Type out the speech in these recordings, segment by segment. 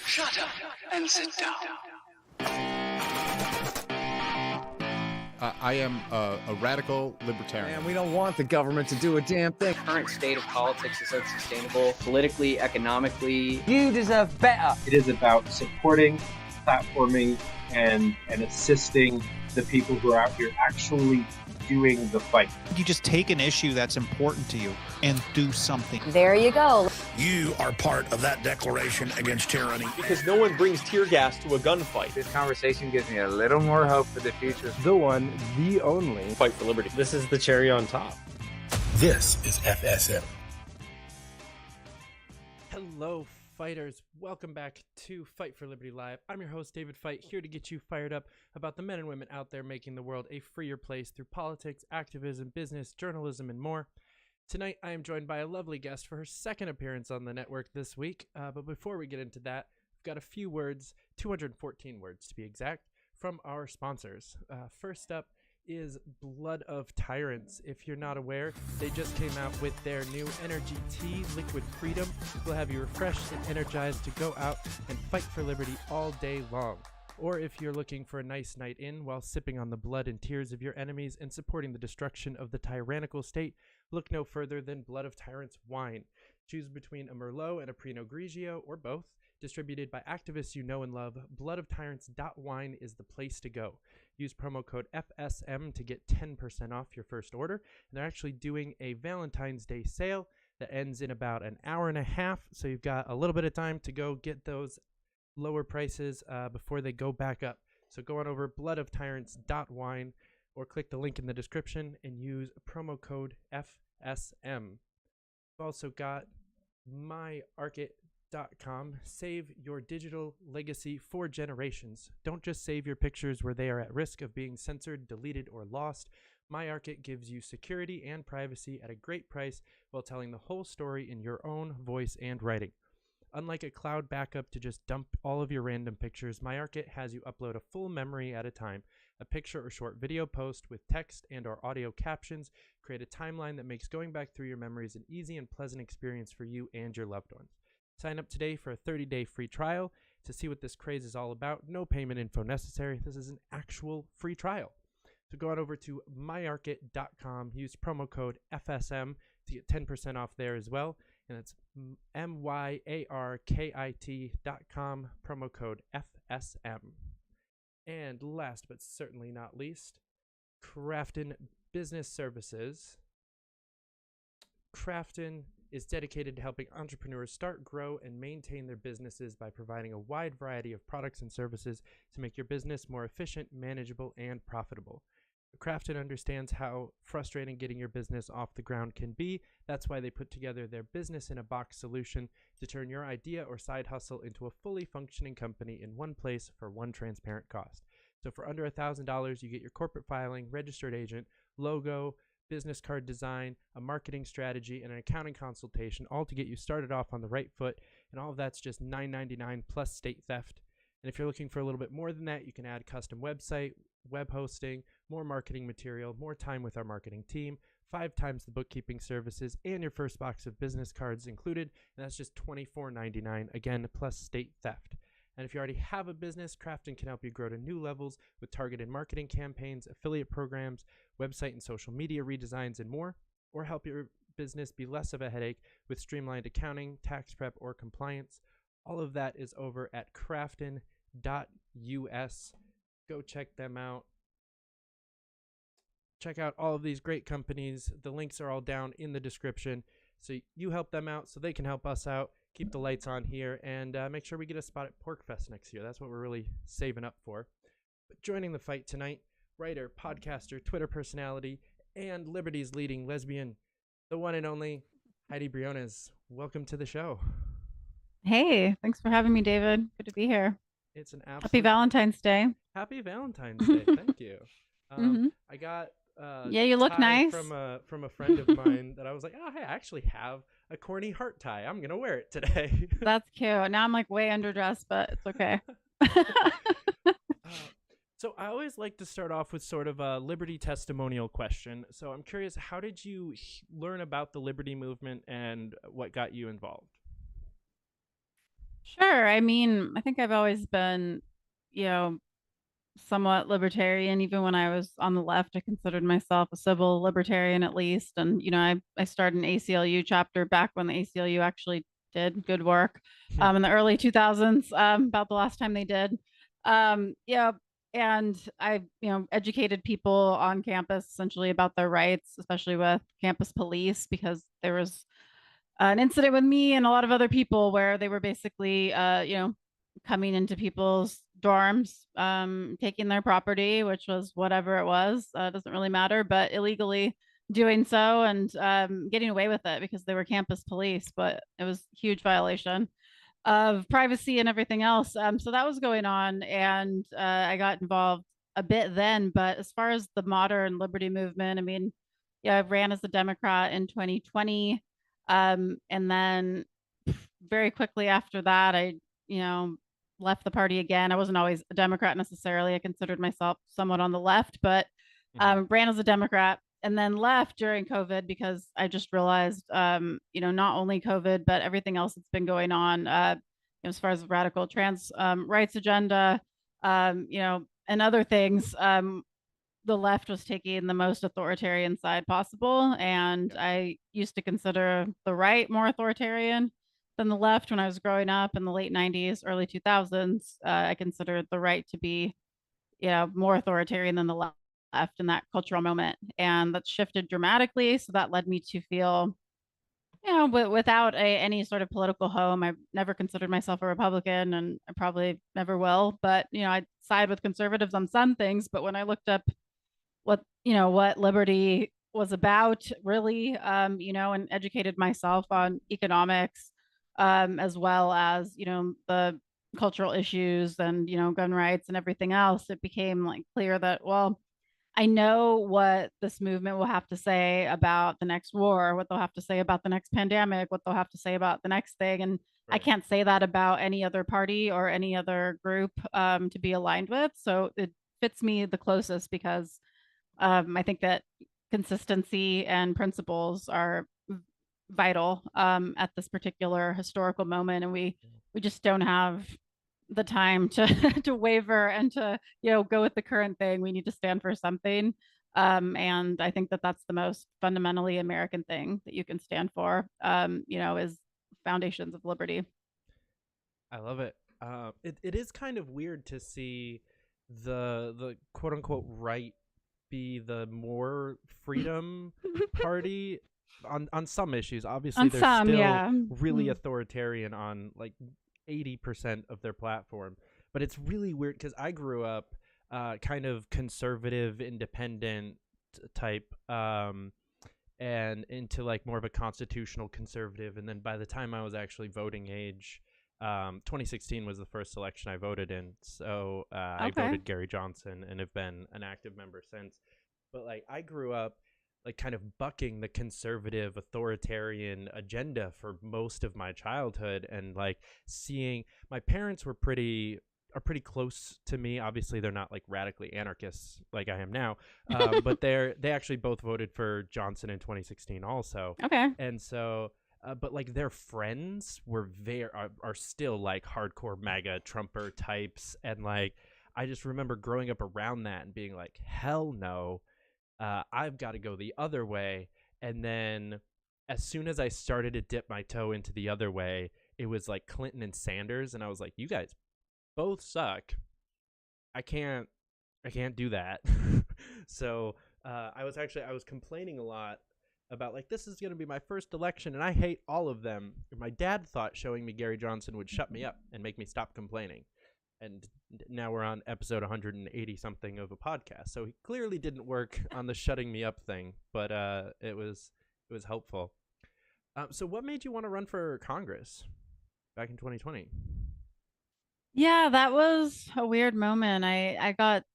Shut up and sit down. I am a radical libertarian. And we don't want the government to do a damn thing. The current state of politics is unsustainable, politically, economically. You deserve better. It is about supporting, platforming, and assisting the people who are out here actually doing the fight. You just take an issue that's important to you and do something. There you go. You are part of that declaration against tyranny. Because no one brings tear gas to a gunfight. This conversation gives me a little more hope for the future. The one, the only. Fight for liberty. This is the cherry on top. This is FSM. Hello, fighters. Welcome back to Fight for Liberty Live. I'm your host, David Fite, here to get you fired up about the men and women out there making the world a freer place through politics, activism, business, journalism, and more. Tonight, I am joined by a lovely guest for her second appearance on the network this week. But before we get into that, we've got a few words, 214 words to be exact, from our sponsors. First up is Blood of Tyrants. If you're not aware, they just came out with their new energy tea, Liquid Freedom. Will have you refreshed and energized to go out and fight for liberty all day long. Or if you're looking for a nice night in while sipping on the blood and tears of your enemies and supporting the destruction of the tyrannical state, look no further than Blood of Tyrants Wine. Choose between a Merlot and a Pinot Grigio, or both. Distributed by activists you know and love, bloodofTyrants.wine is the place to go. Use promo code FSM to get 10% off your first order. And they're actually doing a Valentine's Day sale that ends in about an hour and a half, so you've got a little bit of time to go get those lower prices before they go back up. So go on over bloodofTyrants.wine or click the link in the description and use promo code FSM. We've also got MyArkit.com. Save your digital legacy for generations. Don't just save your pictures where they are at risk of being censored, deleted, or lost. MyArkit gives you security and privacy at a great price while telling the whole story in your own voice and writing. Unlike a cloud backup to just dump all of your random pictures, MyArkit has you upload a full memory at a time. A picture or short video post with text and or audio captions. Create a timeline that makes going back through your memories an easy and pleasant experience for you and your loved ones. Sign up today for a 30-day free trial to see what this craze is all about. No payment info necessary. This is an actual free trial. So go on over to myarkit.com. Use promo code FSM to get 10% off there as well. And it's myarkit.com, promo code FSM. And last but certainly not least, Crafton Business Services. Crafton is dedicated to helping entrepreneurs start, grow, and maintain their businesses by providing a wide variety of products and services to make your business more efficient, manageable, and profitable. Crafton understands how frustrating getting your business off the ground can be. That's why they put together their business-in-a-box solution to turn your idea or side hustle into a fully functioning company in one place for one transparent cost. So for under $1,000, you get your corporate filing, registered agent, logo, business card design, a marketing strategy, and an accounting consultation, all to get you started off on the right foot. And all of that's just $9.99 plus state theft. And if you're looking for a little bit more than that, you can add custom website, web hosting, more marketing material, more time with our marketing team, 5 times the bookkeeping services, and your first box of business cards included. And that's just $24.99, again, plus state theft. And if you already have a business, Crafton can help you grow to new levels with targeted marketing campaigns, affiliate programs, website and social media redesigns, and more, or help your business be less of a headache with streamlined accounting, tax prep, or compliance. All of that is over at crafton.us. Go check them out. Check out all of these great companies. The links are all down in the description. So you help them out so they can help us out. Keep the lights on here, and make sure we get a spot at PorkFest next year. That's what we're really saving up for. But joining the fight tonight, writer, podcaster, Twitter personality, and Liberty's leading lesbian, the one and only Heidi Briones. Welcome to the show. Hey, thanks for having me, David. Good to be here. It's an absolute Happy Valentine's Day. Happy Valentine's Day. Thank you. I got yeah, you look nice from a friend of mine that I was like, oh, hey, I actually have a corny heart tie. I'm gonna wear it today. That's cute. Now I'm like way underdressed, but it's okay. So I always like to start off with sort of a liberty testimonial question. So I'm curious, how did you learn about the liberty movement and what got you involved? Sure. I mean, I think I've always been, you know, somewhat libertarian. Even when I was on the left, I considered myself a civil libertarian at least. And, I started an ACLU chapter back when the ACLU actually did good work in the early 2000s, about the last time they did. Yeah. And I, educated people on campus essentially about their rights, especially with campus police, because there was an incident with me and a lot of other people where they were basically, coming into people's dorms, taking their property, which was whatever it was, doesn't really matter, but illegally doing so and getting away with it because they were campus police, but it was a huge violation of privacy and everything else. So that was going on, and I got involved a bit then. But as far as the modern liberty movement, I mean, yeah, I ran as a Democrat in 2020. And then very quickly after that, I, left the party again. I wasn't always a Democrat necessarily. I considered myself somewhat on the left, but ran as a Democrat and then left during COVID because I just realized, not only COVID, but everything else that's been going on, as far as the radical trans rights agenda, and other things. The left was taking the most authoritarian side possible. And I used to consider the right more authoritarian than the left when I was growing up in the late 90s, early 2000s. I considered the right to be, more authoritarian than the left in that cultural moment. And that shifted dramatically. So that led me to feel, without any sort of political home. I've never considered myself a Republican and I probably never will. But, I side with conservatives on some things. But when I looked up what liberty was about really, and educated myself on economics, as well as, the cultural issues and, gun rights and everything else, it became like clear that, well, I know what this movement will have to say about the next war, what they'll have to say about the next pandemic, what they'll have to say about the next thing. And I can't say that about any other party or any other group to be aligned with. So it fits me the closest because I think that consistency and principles are vital at this particular historical moment, and we just don't have the time to to waver and to go with the current thing. We need to stand for something, and I think that that's the most fundamentally American thing that you can stand for. Is foundations of liberty. I love it. It is kind of weird to see the quote unquote right be the more freedom party on some issues. Obviously, On they're some, still yeah. really authoritarian on like 80% of their platform. But it's really weird because I grew up kind of conservative, independent type, and into like more of a constitutional conservative. And then by the time I was actually voting age, 2016 was the first election I voted in, so I voted Gary Johnson and have been an active member since. But like I grew up like kind of bucking the conservative authoritarian agenda for most of my childhood, and like seeing my parents are pretty close to me. Obviously they're not like radically anarchists like I am now, but they actually both voted for Johnson in 2016 also. And so but like their friends were are still like hardcore MAGA Trumper types, and like I just remember growing up around that and being like, hell no, I've got to go the other way. And then as soon as I started to dip my toe into the other way, it was like Clinton and Sanders, and I was like, you guys both suck. I can't do that. So I was complaining a lot about like, this is going to be my first election and I hate all of them. My dad thought showing me Gary Johnson would shut me up and make me stop complaining. And now we're on episode 180 something of a podcast. So he clearly didn't work on the shutting me up thing, but it was helpful. So what made you want to run for Congress back in 2020? Yeah, that was a weird moment. I got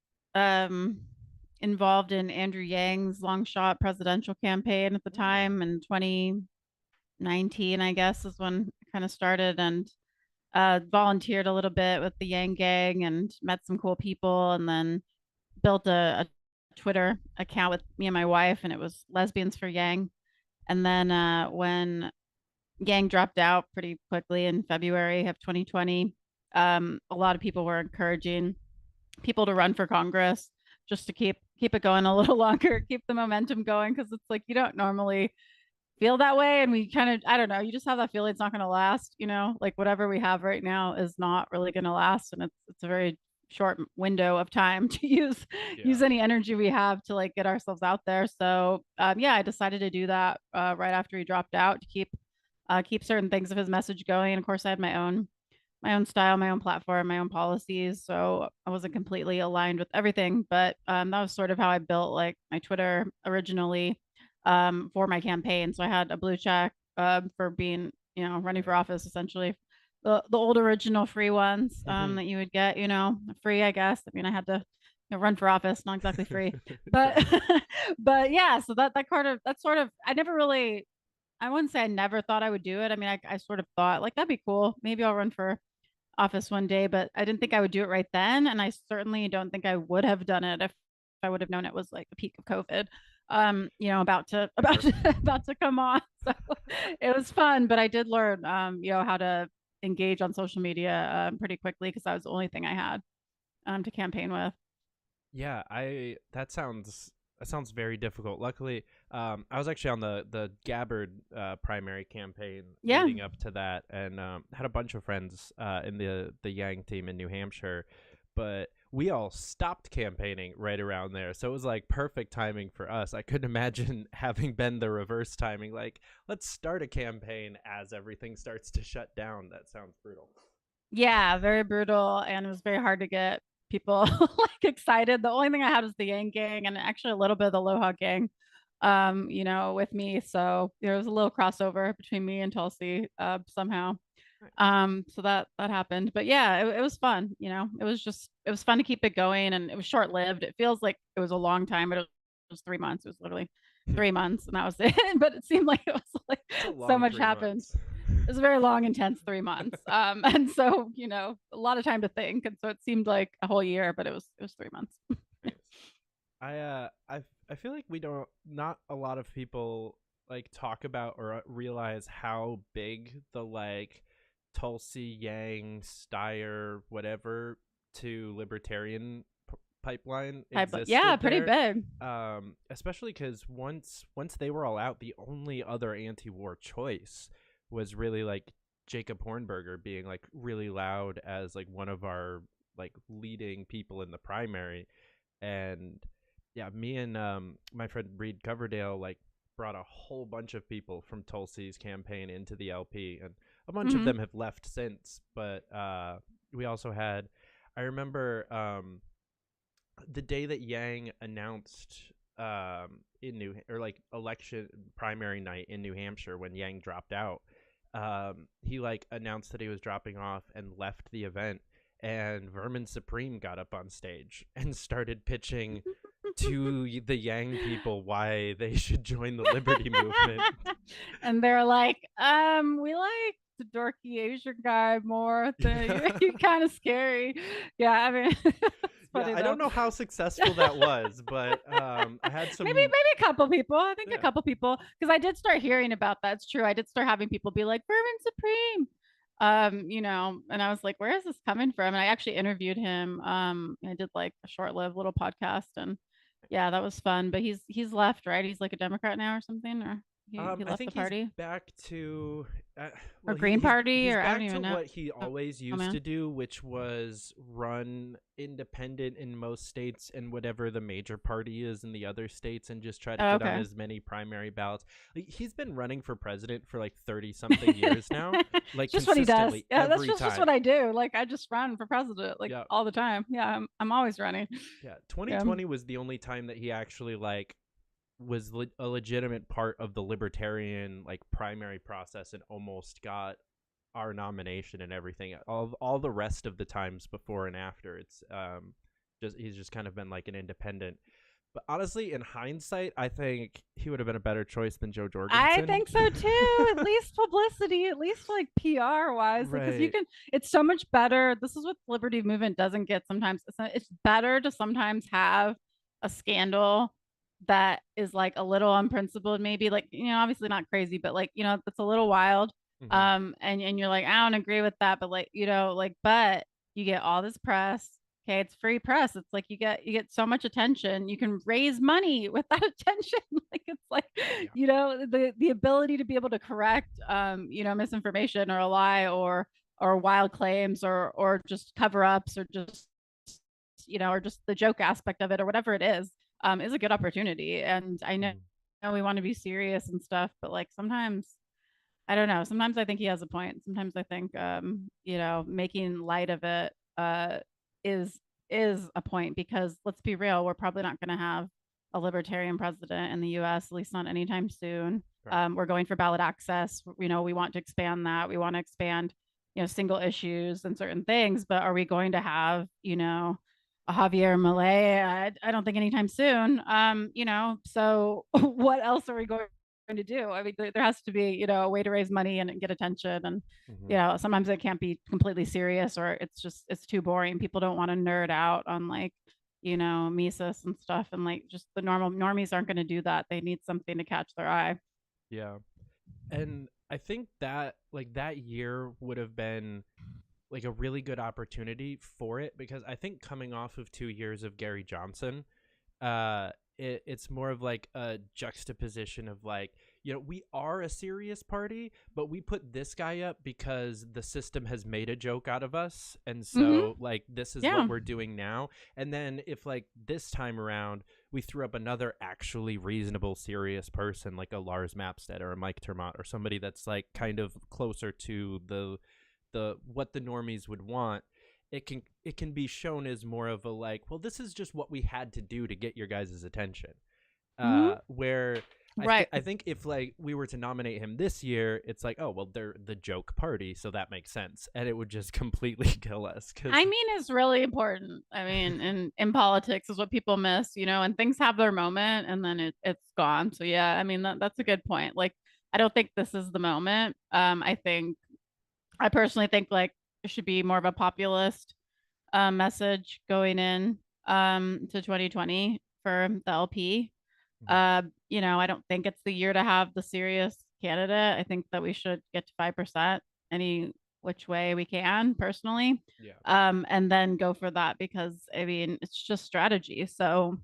involved in Andrew Yang's long shot presidential campaign at the time in 2019, I guess, is when it kind of started, and volunteered a little bit with the Yang gang and met some cool people, and then built a Twitter account with me and my wife, and it was Lesbians for Yang. And then when Yang dropped out pretty quickly in February of 2020. A lot of people were encouraging people to run for Congress just to keep it going a little longer, keep the momentum going, because it's like you don't normally feel that way, and we kind of, I don't know, you just have that feeling it's not going to last, like whatever we have right now is not really going to last, and it's a very short window of time to use any energy we have to like get ourselves out there. So I decided to do that right after he dropped out, to keep certain things of his message going. And of course I had my own style, my own platform, my own policies. So I wasn't completely aligned with everything, but that was sort of how I built like my Twitter originally for my campaign. So I had a blue check for being, running for office, essentially. The old original free ones that you would get, free, I guess. I mean, I had to run for office, not exactly free, but but yeah. So that sort of, I never really, I wouldn't say I never thought I would do it. I mean, I sort of thought like that'd be cool. Maybe I'll run for office one day, but I didn't think I would do it right then. And I certainly don't think I would have done it if I would have known it was like the peak of COVID, about to come on. So it was fun, but I did learn, how to engage on social media pretty quickly, because that was the only thing I had to campaign with. Yeah, that sounds very difficult. Luckily, I was actually on the Gabbard primary campaign leading up to that, and had a bunch of friends in the Yang team in New Hampshire, but we all stopped campaigning right around there. So it was like perfect timing for us. I couldn't imagine having been the reverse timing. Like, let's start a campaign as everything starts to shut down. That sounds brutal. Yeah, very brutal. And it was very hard to get people like excited. The only thing I had was the Yang gang and actually a little bit of the Aloha gang, with me. So there was a little crossover between me and Tulsi somehow. So that happened, but yeah, it was fun. It was fun to keep it going, and it was short lived. It feels like it was a long time, but it was 3 months. It was literally 3 months, and that was it. But it seemed like it was like so much happened. It was a very long, intense 3 months. And so, a lot of time to think. And so it seemed like a whole year, but it was 3 months. I feel like not a lot of people like talk about or realize how big the like Tulsi, Yang, Steyer, whatever to libertarian pipeline existed. Yeah, pretty big. Especially because once they were all out, the only other anti-war choice was really like Jacob Hornberger being like really loud as like one of our like leading people in the primary. And yeah, me and my friend Reed Coverdale like brought a whole bunch of people from Tulsi's campaign into the LP, and a bunch of them have left since. But we also had, I remember the day that Yang announced election primary night in New Hampshire, when Yang dropped out, he like announced that he was dropping off and left the event, and Vermin Supreme got up on stage and started pitching to the Yang people why they should join the Liberty movement. And they're like, we like the dorky Asian guy more. You're kind of scary. Yeah, I mean, yeah, I don't know how successful that was, but I had some maybe a couple people. I think a couple people, because I did start hearing about that. It's true. I did start having people be like, Vermin Supreme. And I was like, where is this coming from? And I actually interviewed him. I did like a short-lived little podcast, and yeah, that was fun. But he's left, right? He's like a Democrat now or something, or he left I think the party. He's back to or Green Party, he's or back I don't even to know what he always used to do, which was run independent in most states and whatever the major party is in the other states, and just try to get on as many primary ballots. Like, he's been running for president for like 30 something years now. Like, just what he does. Yeah, that's just what I do. Like, I just run for president like all the time. Yeah, I'm always running. Yeah, 2020 was the only time that he actually like was a legitimate part of the libertarian like primary process and almost got our nomination and everything. All the rest of the times before and after, it's he's just kind of been like an independent. But honestly, in hindsight, I think he would have been a better choice than Joe Jorgensen. I think so too. At least publicity, at least like PR wise, because you can. It's so much better. This is what the Liberty movement doesn't get sometimes. It's better to sometimes have a scandal that is like a little unprincipled, maybe, like, obviously not crazy, but like, it's a little wild, And you're like, I don't agree with that, but like, but you get all this press. Okay, it's free press. It's like you get so much attention. You can raise money with that attention. Like it's like, the ability to be able to correct misinformation or a lie or wild claims or just cover ups or just or just the joke aspect of it or whatever it is a good opportunity. And I know we want to be serious and stuff, but like sometimes I don't know. Sometimes I think he has a point. Sometimes I think making light of it is a point, because let's be real, we're probably not going to have a libertarian president in the US, at least not anytime soon. Right. We're going for ballot access. We want to expand that. We want to expand single issues and certain things, but are we going to have a Javier Milei? I don't think anytime soon. So what else are we going to do? I mean, there has to be a way to raise money and get attention, and sometimes it can't be completely serious, or it's too boring. People don't want to nerd out on like Mises and stuff, and like just the normies aren't going to do that. They need something to catch their eye. Yeah. And I think that like that year would have been like a really good opportunity for it, because I think coming off of 2 years of Gary Johnson, it's more of like a juxtaposition of like, we are a serious party, but we put this guy up because the system has made a joke out of us. And so like, this is what we're doing now. And then if like this time around, we threw up another actually reasonable, serious person like a Lars Mapstead or a Mike Termott or somebody that's like kind of closer to the what the normies would want, it can be shown as more of a like, well, this is just what we had to do to get your guys' attention. Where I think if like we were to nominate him this year, it's like, oh, well, they're the joke party, so that makes sense, and it would just completely kill us. I mean, it's really important. I mean, in politics is what people miss, and things have their moment and then it's gone. So yeah, I mean that's a good point. Like, I don't think this is the moment. I personally think like it should be more of a populist message going in to 2020 for the LP. I don't think it's the year to have the serious candidate. I think that we should get to 5% any which way we can, personally. And then go for that, because I mean it's just strategy. So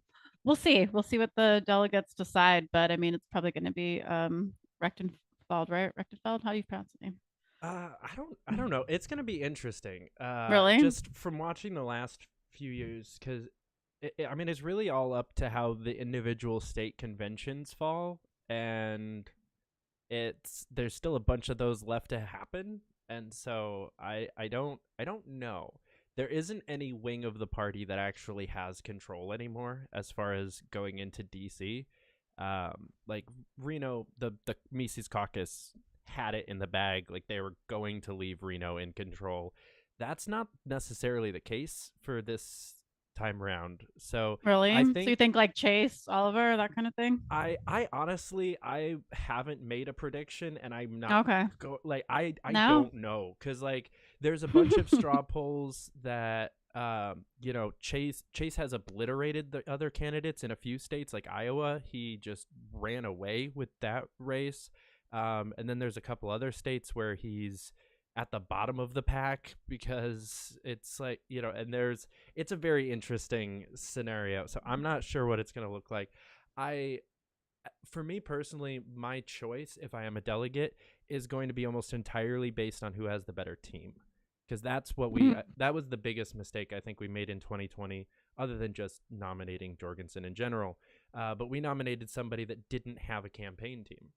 we'll see what the delegates decide, but I mean it's probably going to be Rechtenfeld, right? Rechtenfeld, how do you pronounce the name? I don't know. It's gonna be interesting. Really? Just from watching the last few years, because I mean, it's really all up to how the individual state conventions fall, and there's still a bunch of those left to happen, and so I don't know. There isn't any wing of the party that actually has control anymore as far as going into DC. Like Reno, the Mises Caucus had it in the bag, like they were going to leave Reno in control. That's not necessarily the case for this time around. So really, I think, so you think like Chase Oliver, that kind of thing? I honestly, I haven't made a prediction, and I'm not okay. I don't know, because like there's a bunch of straw polls that Chase has obliterated the other candidates in a few states like Iowa. He just ran away with that race. And then there's a couple other states where he's at the bottom of the pack, because it's like, and it's a very interesting scenario. So I'm not sure what it's going to look like. For me personally, my choice, if I am a delegate, is going to be almost entirely based on who has the better team. Because that's what that was the biggest mistake I think we made in 2020, other than just nominating Jorgensen in general. But we nominated somebody that didn't have a campaign team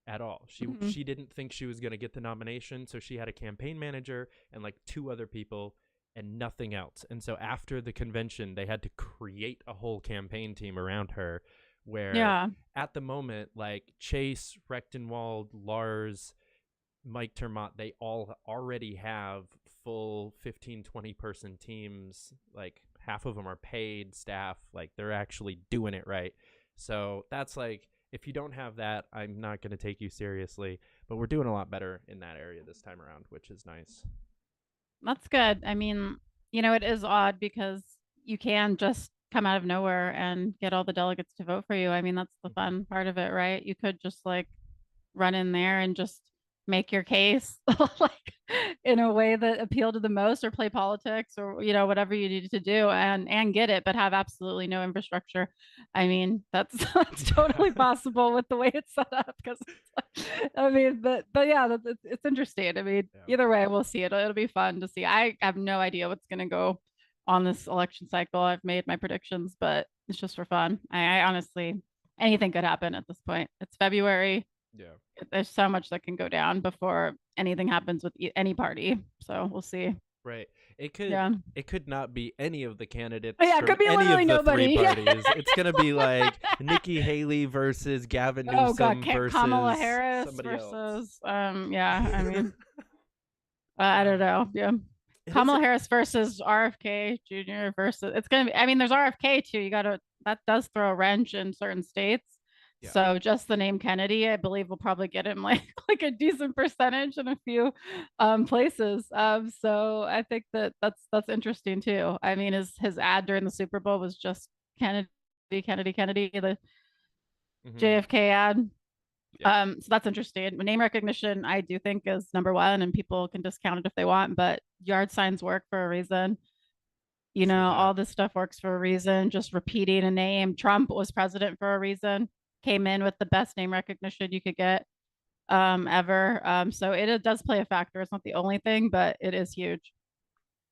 at all. She didn't think she was going to get the nomination, so she had a campaign manager and like 2 other people and nothing else. And so after the convention, they had to create a whole campaign team around her, where at the moment, like Chase, Rechtenwald, Lars, Mike Termott, they all already have full 15-20 person teams. Like half of them are paid staff, like they're actually doing it right. So that's like, if you don't have that, I'm not going to take you seriously. But we're doing a lot better in that area this time around, which is nice. That's good. I mean, it is odd because you can just come out of nowhere and get all the delegates to vote for you. I mean, that's the fun part of it, right? You could just like run in there and just make your case like in a way that appealed to the most, or play politics, or whatever you needed to do and get it, but have absolutely no infrastructure. I mean, that's totally possible with the way it's set up, because I mean, but yeah, it's interesting. I mean, either way, we'll see. It'll be fun to see. I have no idea what's going to go on this election cycle. I've made my predictions, but it's just for fun. I honestly, anything could happen at this point. It's February. Yeah. There's so much that can go down before anything happens with any party. So we'll see. Right. It could it could not be any of the candidates. Yeah, it could be literally nobody. Three parties. It's gonna be like Nikki Haley versus Gavin Newsom versus Kamala Harris versus else. Yeah, I mean, I don't know. Yeah. Kamala Harris versus RFK Jr. versus, it's gonna be, I mean, there's RFK too. That does throw a wrench in certain states. Yeah. So just the name Kennedy, I believe, will probably get him like a decent percentage in a few places. So I think that's interesting too. I mean, his ad during the Super Bowl was just Kennedy, the JFK ad. Yeah. So that's interesting. Name recognition, I do think, is number one, and people can discount it if they want, but yard signs work for a reason. All this stuff works for a reason. Just repeating a name. Trump was president for a reason. Came in with the best name recognition you could get ever. So it does play a factor. It's not the only thing, but it is huge.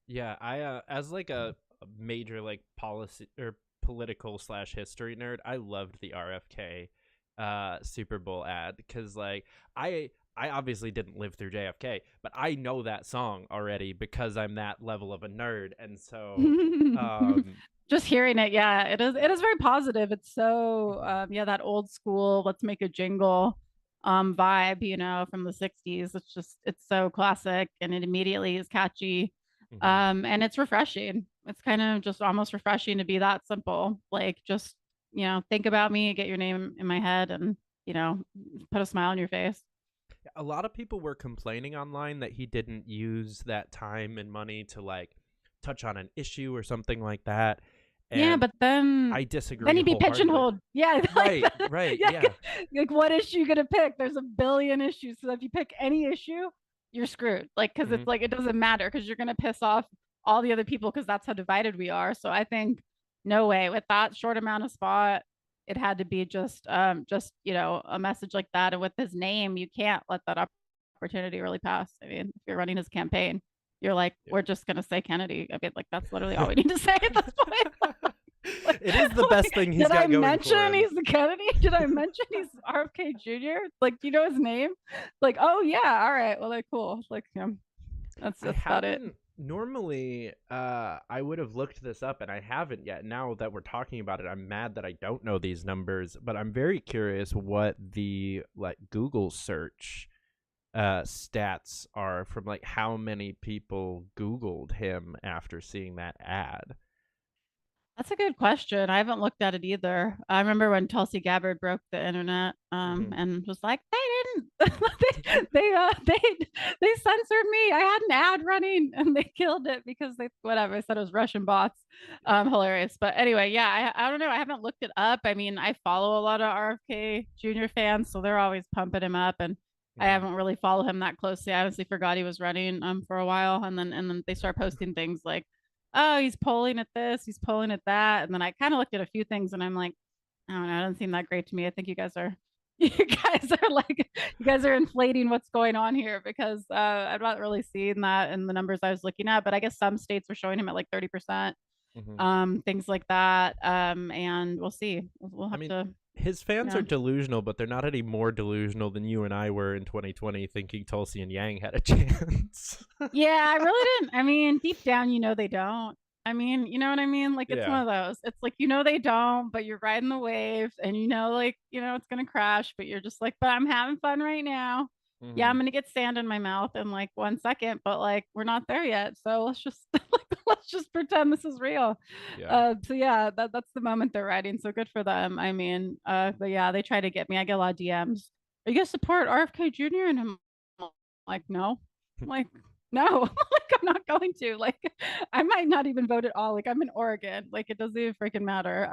Yeah, I as like a major like policy or political / history nerd, I loved the RFK Super Bowl ad, because like I obviously didn't live through JFK, but I know that song already because I'm that level of a nerd, and so just hearing it, yeah, it is very positive. It's so that old school, let's make a jingle vibe, from the 60s. It's so classic, and it immediately is catchy. And it's refreshing. It's kind of just almost refreshing to be that simple. Like, just think about me, get your name in my head, and put a smile on your face. A lot of people were complaining online that he didn't use that time and money to like touch on an issue or something like that. And yeah, but then I disagree. Then he'd be pigeonholed. Yeah, right. Yeah. Like, what issue you gonna pick? There's a billion issues, so if you pick any issue, you're screwed. Like, because it's like, it doesn't matter, because you're gonna piss off all the other people, because that's how divided we are. So I think no way, with that short amount of spot, it had to be just a message like that. And with his name, you can't let that opportunity really pass. I mean, if you're running his campaign, you're like, we're just gonna say Kennedy. I mean, like, that's literally all we need to say at this point. Like, it is the best thing he's got going for him. Did I mention he's the Kennedy? Did I mention he's RFK Jr.? Like, do you know his name? Like, oh yeah, all right, well, like, cool. Like, that's about it. Normally, I would have looked this up, and I haven't yet. Now that we're talking about it, I'm mad that I don't know these numbers, but I'm very curious what the like Google search stats are from, like, how many people Googled him after seeing that ad. That's a good question. I haven't looked at it either. I remember when Tulsi Gabbard broke the internet and was like, they didn't, they censored me. I had an ad running and they killed it because they said it was Russian bots. Hilarious. But anyway, yeah, I don't know. I haven't looked it up. I mean, I follow a lot of RFK Jr. fans, so they're always pumping him up, and I haven't really followed him that closely. I honestly forgot he was running for a while, and then they start posting things like, oh, he's polling at this, he's polling at that. And then I kind of looked at a few things and I'm like, I don't know, it doesn't seem that great to me. I think you guys are inflating what's going on here, because I'm not really seeing that in the numbers I was looking at, but I guess some states were showing him at like 30%, things like that. And we'll see. We'll have to. His fans are delusional, but they're not any more delusional than you and I were in 2020 thinking Tulsi and Yang had a chance. Yeah, I really didn't. I mean, deep down, they don't. I mean, you know what I mean? Like, it's one of those. It's like, they don't, but you're riding the wave, and it's going to crash, but you're just like, but I'm having fun right now. Yeah, I'm going to get sand in my mouth in like 1 second, but like, we're not there yet. So let's just let's just pretend this is real. So yeah, that's the moment they're riding. So good for them. I mean, but yeah, they try to get me. I get a lot of DMs. Are you gonna support RFK Jr.? And I'm like, no. I'm like, no. Like, I'm not going to. Like, I might not even vote at all. Like, I'm in Oregon. Like, it doesn't even freaking matter.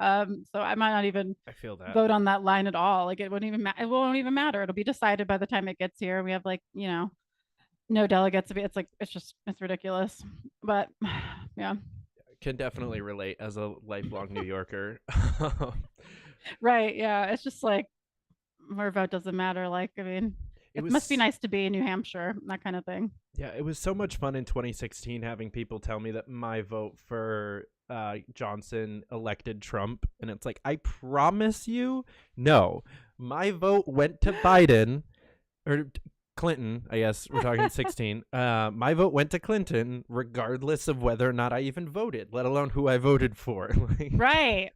So I might not even I feel that. vote on that line at all. Like, it won't even it won't even matter. It'll be decided by the time it gets here. We have like, no delegates. It's ridiculous. But yeah. Can definitely relate as a lifelong New Yorker. Right. Yeah. It's just like our vote doesn't matter. Like, I mean, it must be nice to be in New Hampshire, that kind of thing. Yeah, it was so much fun in 2016 having people tell me that my vote for Johnson elected Trump. And it's like, I promise you, no, my vote went to Biden or Clinton, I guess we're talking 16. My vote went to Clinton regardless of whether or not I even voted, let alone who I voted for. Right.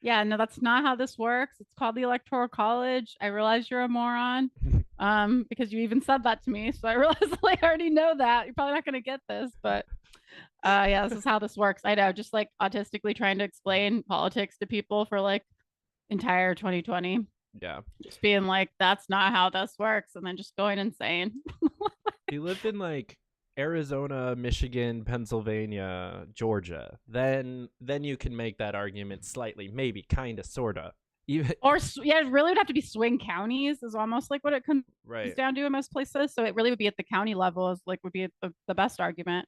Yeah, no, that's not how this works. It's called the Electoral College. I realize you're a moron because you even said that to me. So I realized I already know that. You're probably not going to get this, but yeah, this is how this works. I know, just like autistically trying to explain politics to people for like entire 2020. Yeah. Just being like, that's not how this works. And then just going insane. You live in like Arizona, Michigan, Pennsylvania, Georgia, then you can make that argument slightly, maybe, kind of, sort of. Or yeah, it really would have to be swing counties is almost like what it comes down to in most places. So it really would be at the county level is like would be the best argument.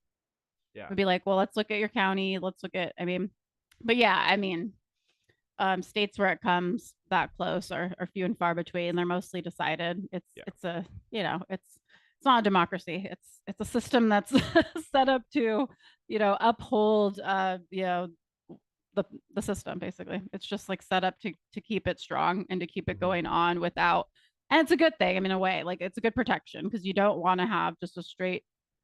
Yeah. Would be like, well, let's look at your county. Let's look at, but yeah, states where it comes that close are few and far between. They're mostly decided. It's not a democracy. It's a system that's set up to, uphold, the system basically. It's just like set up to keep it strong and to keep it going on without, and it's a good thing. In a way, like it's a good protection because you don't want to have just a straight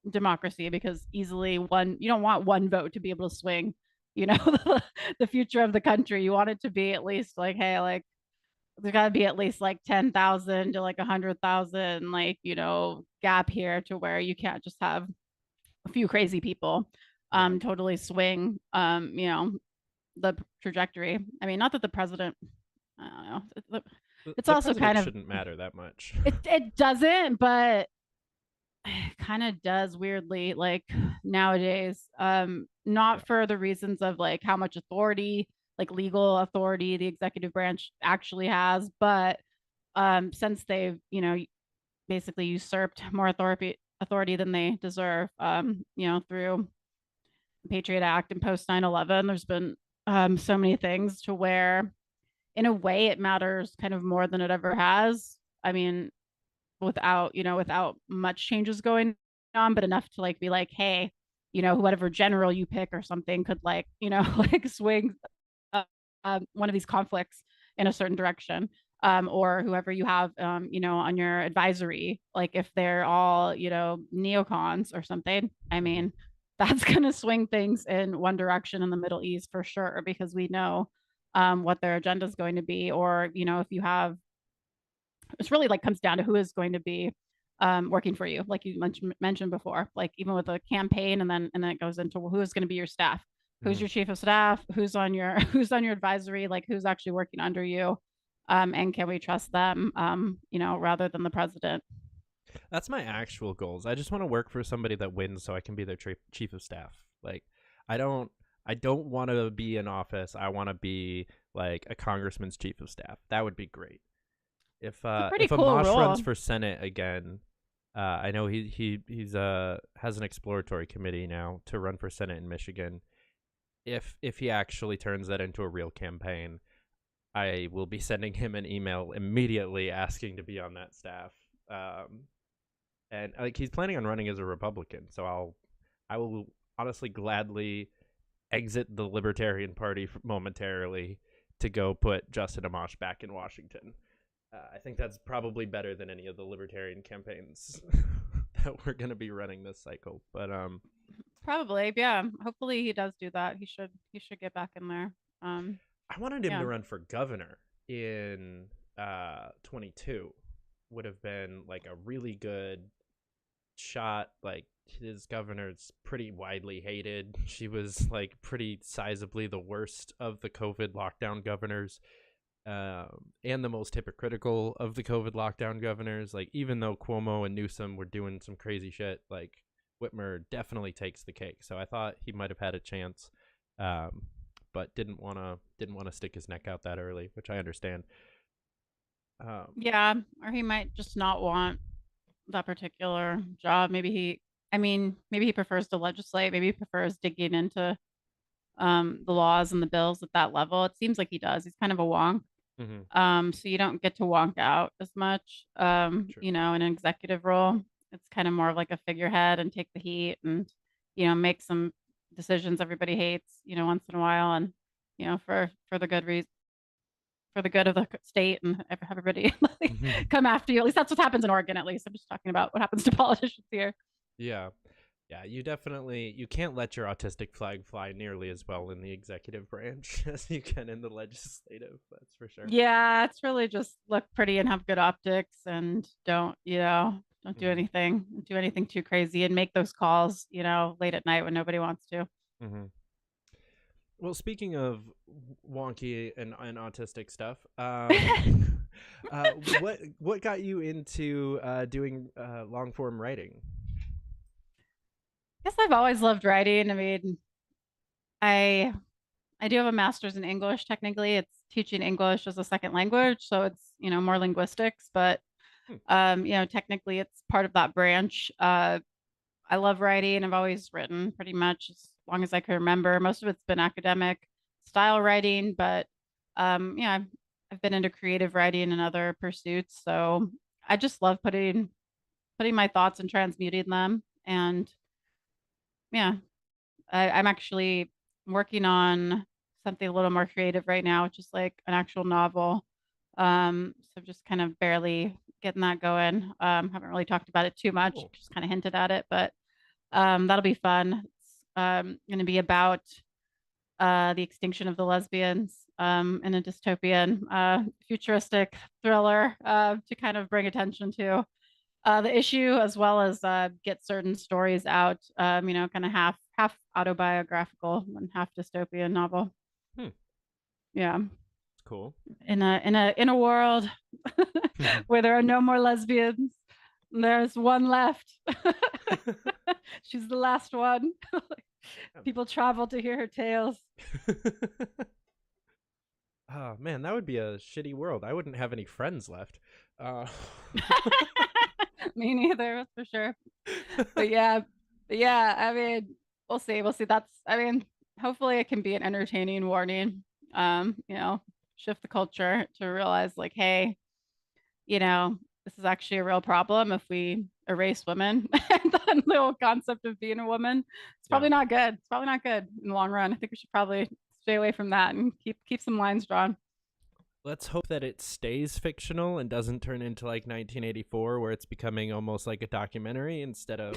democracy because you don't want one vote to be able to swing, the future of the country. You want it to be at least like, hey, like there's got to be at least like 10,000 to like 100,000, like, gap here to where you can't just have a few crazy people totally swing, the trajectory. I mean, not that the president, I don't know. It's also kind of shouldn't matter that much. It doesn't, but it kind of does weirdly, like nowadays, not for the reasons of like how much authority, like legal authority the executive branch actually has, but since they've basically usurped more authority than they deserve, through the Patriot Act and post 9/11, there's been so many things to where in a way it matters kind of more than it ever has. I mean, without much changes going on, but enough to like be like, hey, whatever general you pick or something could like, like swing one of these conflicts in a certain direction, or whoever you have, on your advisory, like if they're all, neocons or something, I mean, that's going to swing things in one direction in the Middle East for sure, because we know what their agenda is going to be. Or, if you have, it's really like comes down to who is going to be working for you, like you mentioned before, like even with a campaign, and then it goes into who is going to be your staff, who's your chief of staff, who's on your advisory, like who's actually working under you, and can we trust them, rather than the president. That's my actual goals. I just want to work for somebody that wins so I can be their chief of staff. Like, I don't want to be in office. I want to be like a congressman's chief of staff. That would be great. If Amash runs for Senate again, I know he's has an exploratory committee now to run for Senate in Michigan. If he actually turns that into a real campaign, I will be sending him an email immediately asking to be on that staff. And like he's planning on running as a Republican, so I will honestly gladly exit the Libertarian Party momentarily to go put Justin Amash back in Washington. I think that's probably better than any of the Libertarian campaigns that we're going to be running this cycle. But probably, yeah. Hopefully he does do that. He should get back in there. I wanted him to run for governor in 22. Would have been like a really good shot. Like his governor's pretty widely hated. She was like pretty sizably the worst of the COVID lockdown governors. And the most hypocritical of the COVID lockdown governors. Like, even though Cuomo and Newsom were doing some crazy shit, like Whitmer definitely takes the cake. So I thought he might have had a chance, but didn't want to stick his neck out that early, which I understand. Yeah, or he might just not want that particular job. Maybe he prefers to legislate. Maybe he prefers digging into the laws and the bills at that level. It seems like he does. He's kind of a wonk. So you don't get to wonk out as much, in an executive role. It's kind of more of like a figurehead and take the heat and, make some decisions everybody hates, once in a while. And, for the good reason, for the good of the state and everybody come after you. At least that's what happens in Oregon, at least. I'm just talking about what happens to politicians here. Yeah. Yeah, you can't let your autistic flag fly nearly as well in the executive branch as you can in the legislative. That's for sure. Yeah, it's really just look pretty and have good optics and don't do anything too crazy and make those calls, late at night when nobody wants to. Well, speaking of wonky and autistic stuff, what got you into doing long form writing? I guess I've always loved writing. I mean, I do have a master's in English. Technically, it's teaching English as a second language, so it's more linguistics. But technically, it's part of that branch. I love writing. I've always written pretty much as long as I can remember. Most of it's been academic style writing, but I've been into creative writing and other pursuits. So I just love putting my thoughts and transmuting them. And I'm actually working on something a little more creative right now, which is like an actual novel. So just kind of barely getting that going. Haven't really talked about it too much, just kind of hinted at it, but that'll be fun. It's going to be about the extinction of the lesbians in a dystopian futuristic thriller to kind of bring attention to the issue, as well as get certain stories out, kind of half autobiographical and half dystopian novel. Yeah, cool. In a world where there are no more lesbians, there's one left. She's the last one. People travel to hear her tales. Oh man, that would be a shitty world. I wouldn't have any friends left. Me neither, that's for sure. But yeah, I mean, we'll see. Hopefully it can be an entertaining warning. Shift the culture to realize like, hey, this is actually a real problem if we erase women and then the whole concept of being a woman. It's probably not good. It's probably not good in the long run. I think we should probably stay away from that and keep some lines drawn. Let's hope that it stays fictional and doesn't turn into like 1984 where it's becoming almost like a documentary instead of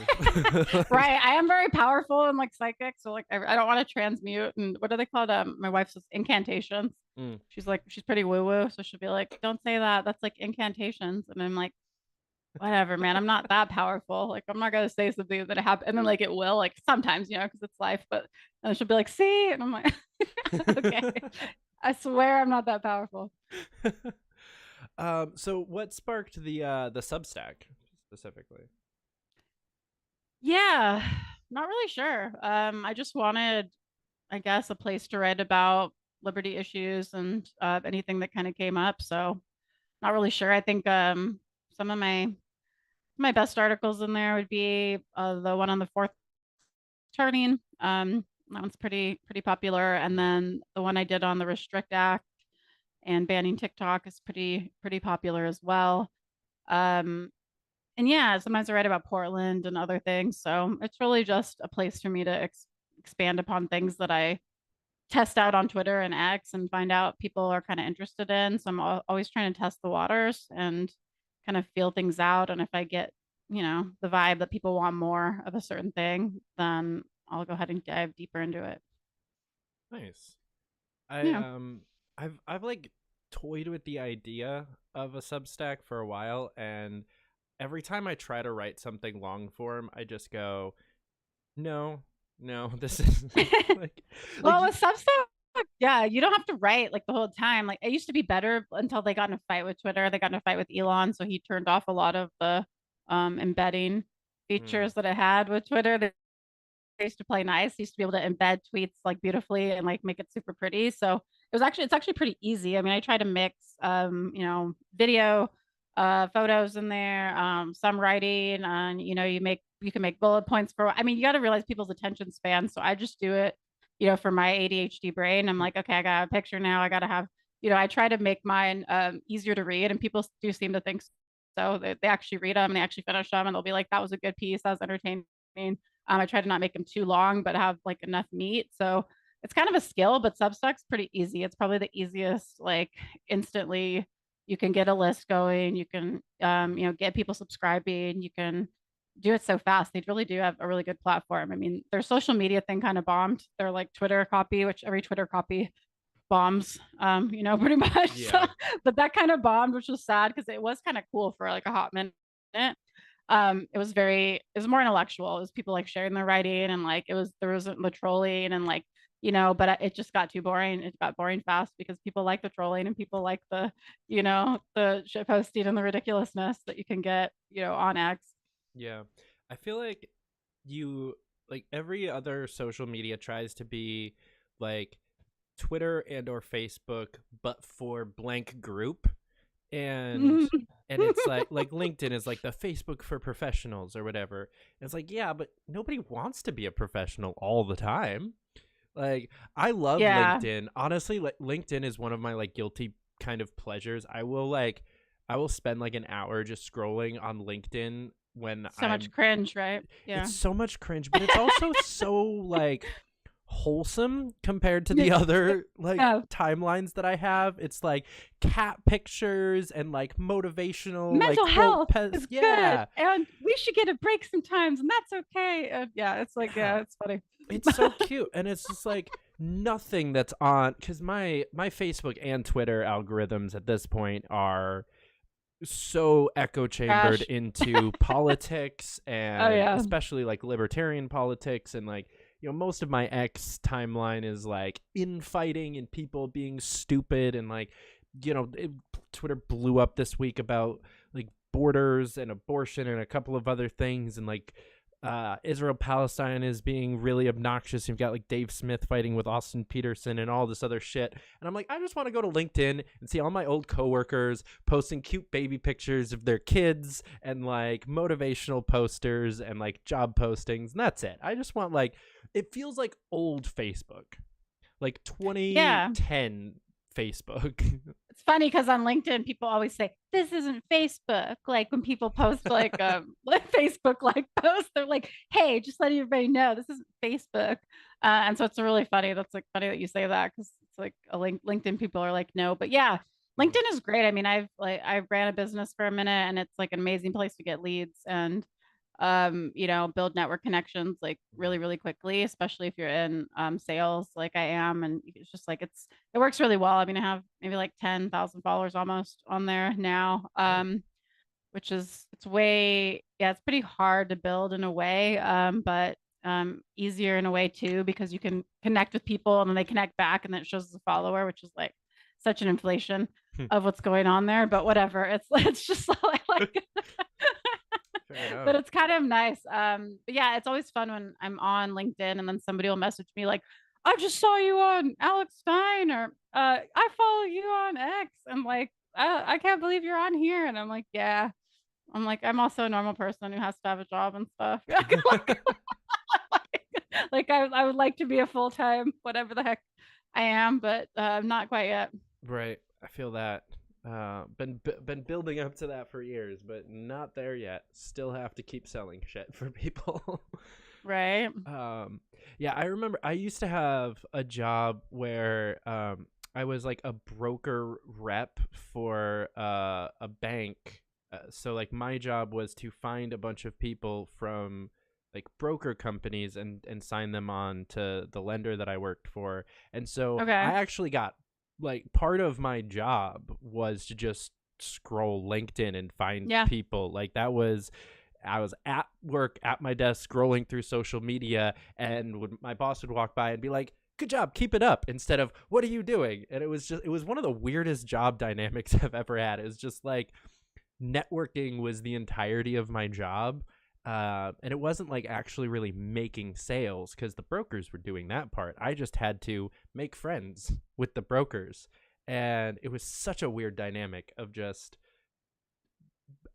Right. I am very powerful and like psychic, so like I don't want to transmute. And what are they called? My wife says incantations. She's pretty woo-woo, so she'll be like, don't say that, that's like incantations. And I'm like, whatever, man, I'm not that powerful. Like, I'm not gonna say something that happened and then like it will, like sometimes, because it's life. But then she'll be like, see, and I'm like, okay. I swear I'm not that powerful. So what sparked the Substack specifically? Yeah, not really sure. I just wanted, I guess, a place to write about liberty issues and anything that kind of came up. So not really sure. I think some of my best articles in there would be the one on the fourth turning. That one's pretty popular. And then the one I did on the Restrict Act and banning TikTok is pretty popular as well. And yeah, sometimes I write about Portland and other things. So it's really just a place for me to expand upon things that I test out on Twitter and X and find out people are kind of interested in. So I'm always trying to test the waters and kind of feel things out. And if I get, the vibe that people want more of a certain thing, then I'll go ahead and dive deeper into it. Nice. I've like toyed with the idea of a Substack for a while, and every time I try to write something long form, I just go, no, this is well, with Substack, yeah, you don't have to write like the whole time. Like it used to be better until they got in a fight with Twitter. They got in a fight with Elon, so he turned off a lot of the embedding features that it had with Twitter. They used to play nice. They used to be able to embed tweets like beautifully and like make it super pretty. So it's actually pretty easy. I mean, I try to mix video, photos in there, some writing, and you can make bullet points for. I mean, you got to realize people's attention span. So I just do it, for my ADHD brain. I'm like, okay, I got a picture now. I got to have, I try to make mine easier to read, and people do seem to think so. They actually read them and they actually finish them, and they'll be like, that was a good piece. That was entertaining. I try to not make them too long, but have like enough meat. So it's kind of a skill, but Substack's pretty easy. It's probably the easiest, like instantly you can get a list going. You can, get people subscribing. You can do it so fast. They really do have a really good platform. I mean, their social media thing kind of bombed. They're like Twitter copy, which every Twitter copy bombs, pretty much. Yeah. So, but that kind of bombed, which was sad because it was kind of cool for like a hot minute. It was more intellectual. It was people like sharing their writing, and like there wasn't the trolling and like, but it just got too boring. It got boring fast because people like the trolling and people like the, the shit posting and the ridiculousness that you can get, on X. Yeah. I feel like every other social media tries to be like Twitter and or Facebook, but for blank group. And it's like LinkedIn is like the Facebook for professionals or whatever. And it's like, yeah, but nobody wants to be a professional all the time. Like, I love LinkedIn. Honestly, like LinkedIn is one of my like guilty kind of pleasures. I will spend like an hour just scrolling on LinkedIn when much cringe, right? Yeah. It's so much cringe, but it's also so like wholesome compared to the other like timelines that I have. It's like cat pictures and like motivational mental like, health is good, and we should get a break sometimes, and that's okay. It's like it's funny. It's so cute, and it's just like nothing that's on, because my Facebook and Twitter algorithms at this point are so echo chambered into politics and especially like libertarian politics, and like most of my X timeline is like infighting and people being stupid, and like Twitter blew up this week about like borders and abortion and a couple of other things, and like Israel-Palestine is being really obnoxious. You've got like Dave Smith fighting with Austin Peterson and all this other shit. And I'm like, I just want to go to LinkedIn and see all my old coworkers posting cute baby pictures of their kids and like motivational posters and like job postings. And that's it. I just want like, it feels like old Facebook, like 2010 Facebook. It's funny because on LinkedIn, people always say, this isn't Facebook. Like when people post like Facebook like posts, they're like, hey, just letting everybody know this isn't Facebook. And so it's really funny. That's like funny that you say that, because it's like LinkedIn people are like, no, but yeah, LinkedIn is great. I mean, I ran a business for a minute, and it's like an amazing place to get leads and build network connections like really, really quickly, especially if you're in sales like I am. And it's just like it works really well. I mean, I have maybe like 10,000 followers almost on there now, which is it's pretty hard to build in a way, but easier in a way too, because you can connect with people and then they connect back, and then it shows as a follower, which is like such an inflation of what's going on there. But whatever, it's just like but it's kind of nice. But yeah, it's always fun when I'm on LinkedIn and then somebody will message me like, I just saw you on Alex Stein, or I follow you on X, and like I can't believe you're on here. And I'm like, yeah. I'm like, I'm also a normal person who has to have a job and stuff. Like I would like to be a full-time whatever the heck I am, but not quite yet. Right. I feel that. Been building up to that for years, but not there yet. Still have to keep selling shit for people. Right. Yeah, I remember I used to have a job where I was like a broker rep for a bank. So like my job was to find a bunch of people from like broker companies and sign them on to the lender that I worked for. And so I actually got like part of my job was to just scroll LinkedIn and find people. Like I was at work at my desk scrolling through social media, and my boss would walk by and be like, good job, keep it up, instead of what are you doing? And it was one of the weirdest job dynamics I've ever had. It was just like networking was the entirety of my job. And it wasn't like actually really making sales because the brokers were doing that part. I just had to make friends with the brokers. And it was such a weird dynamic of just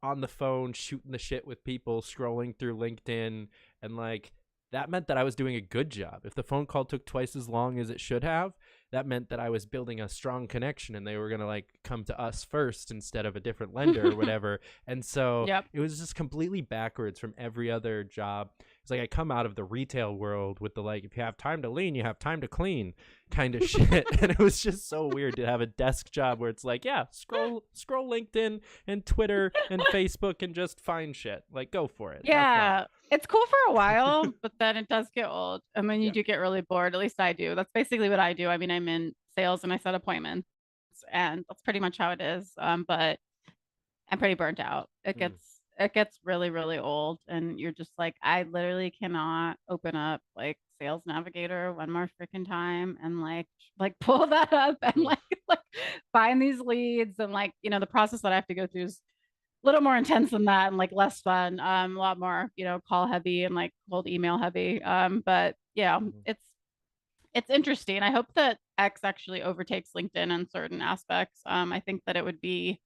on the phone, shooting the shit with people, scrolling through LinkedIn. And like, that meant that I was doing a good job. If the phone call took twice as long as it should have, that meant that I was building a strong connection and they were going to like come to us first instead of a different lender or whatever. And so it was just completely backwards from every other job. It's like I come out of the retail world with the like, if you have time to lean, you have time to clean kind of shit. And it was just so weird to have a desk job where it's like, yeah, scroll LinkedIn and Twitter and Facebook and just find shit. Like, go for it. Yeah. It's cool for a while, but then it does get old. And then you do get really bored. At least I do. That's basically what I do. I mean, I'm in sales and I set appointments, and that's pretty much how it is. But I'm pretty burnt out. It gets really, really old. And you're just like, I literally cannot open up like Sales Navigator one more freaking time and like pull that up and like find these leads. And like, you know, the process that I have to go through is a little more intense than that and like less fun, a lot more, you know, call heavy and like cold email heavy. But yeah, it's interesting. I hope that X actually overtakes LinkedIn in certain aspects. I think that it would be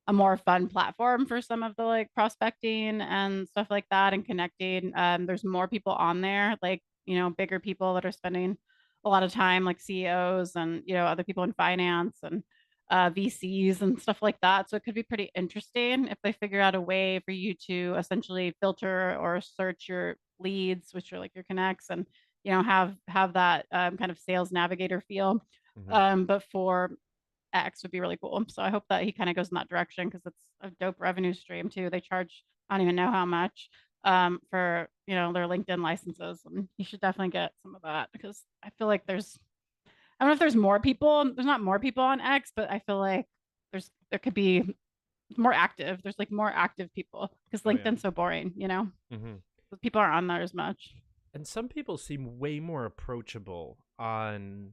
a more fun platform for some of the like prospecting and stuff like that and connecting. There's more people on there, like, you know, bigger people that are spending a lot of time, like CEOs and, you know, other people in finance and VCs and stuff like that. So it could be pretty interesting if they figure out a way for you to essentially filter or search your leads, which are like your connects, and, you know, have that kind of Sales Navigator feel. But for X would be really cool. So I hope that he kind of goes in that direction because it's a dope revenue stream too. They charge, I don't even know how much for, you know, their LinkedIn licenses, and you should definitely get some of that because I feel like I don't know if there's more people. There's not more people on X, but I feel like there could be more active. There's like more active people because LinkedIn's so boring, you know. So people aren't on there as much. And some people seem way more approachable on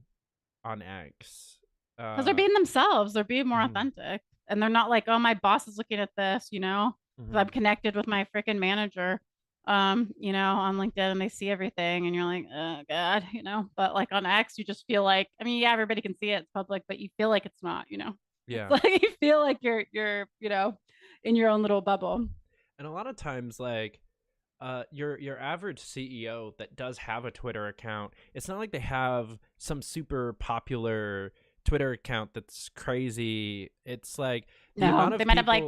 X because they're being themselves. They're being more authentic, and they're not like, oh, my boss is looking at this, you know. I'm connected with my freaking manager. You know, on LinkedIn, and they see everything and you're like, oh God, you know, but like on X, you just feel like, I mean, yeah, everybody can see it, it's public, but you feel like it's not, you know, it's like you feel like you're, you know, in your own little bubble. And a lot of times, like, your average CEO that does have a Twitter account, it's not like they have some super popular Twitter account that's crazy. It's like the amount of they might have like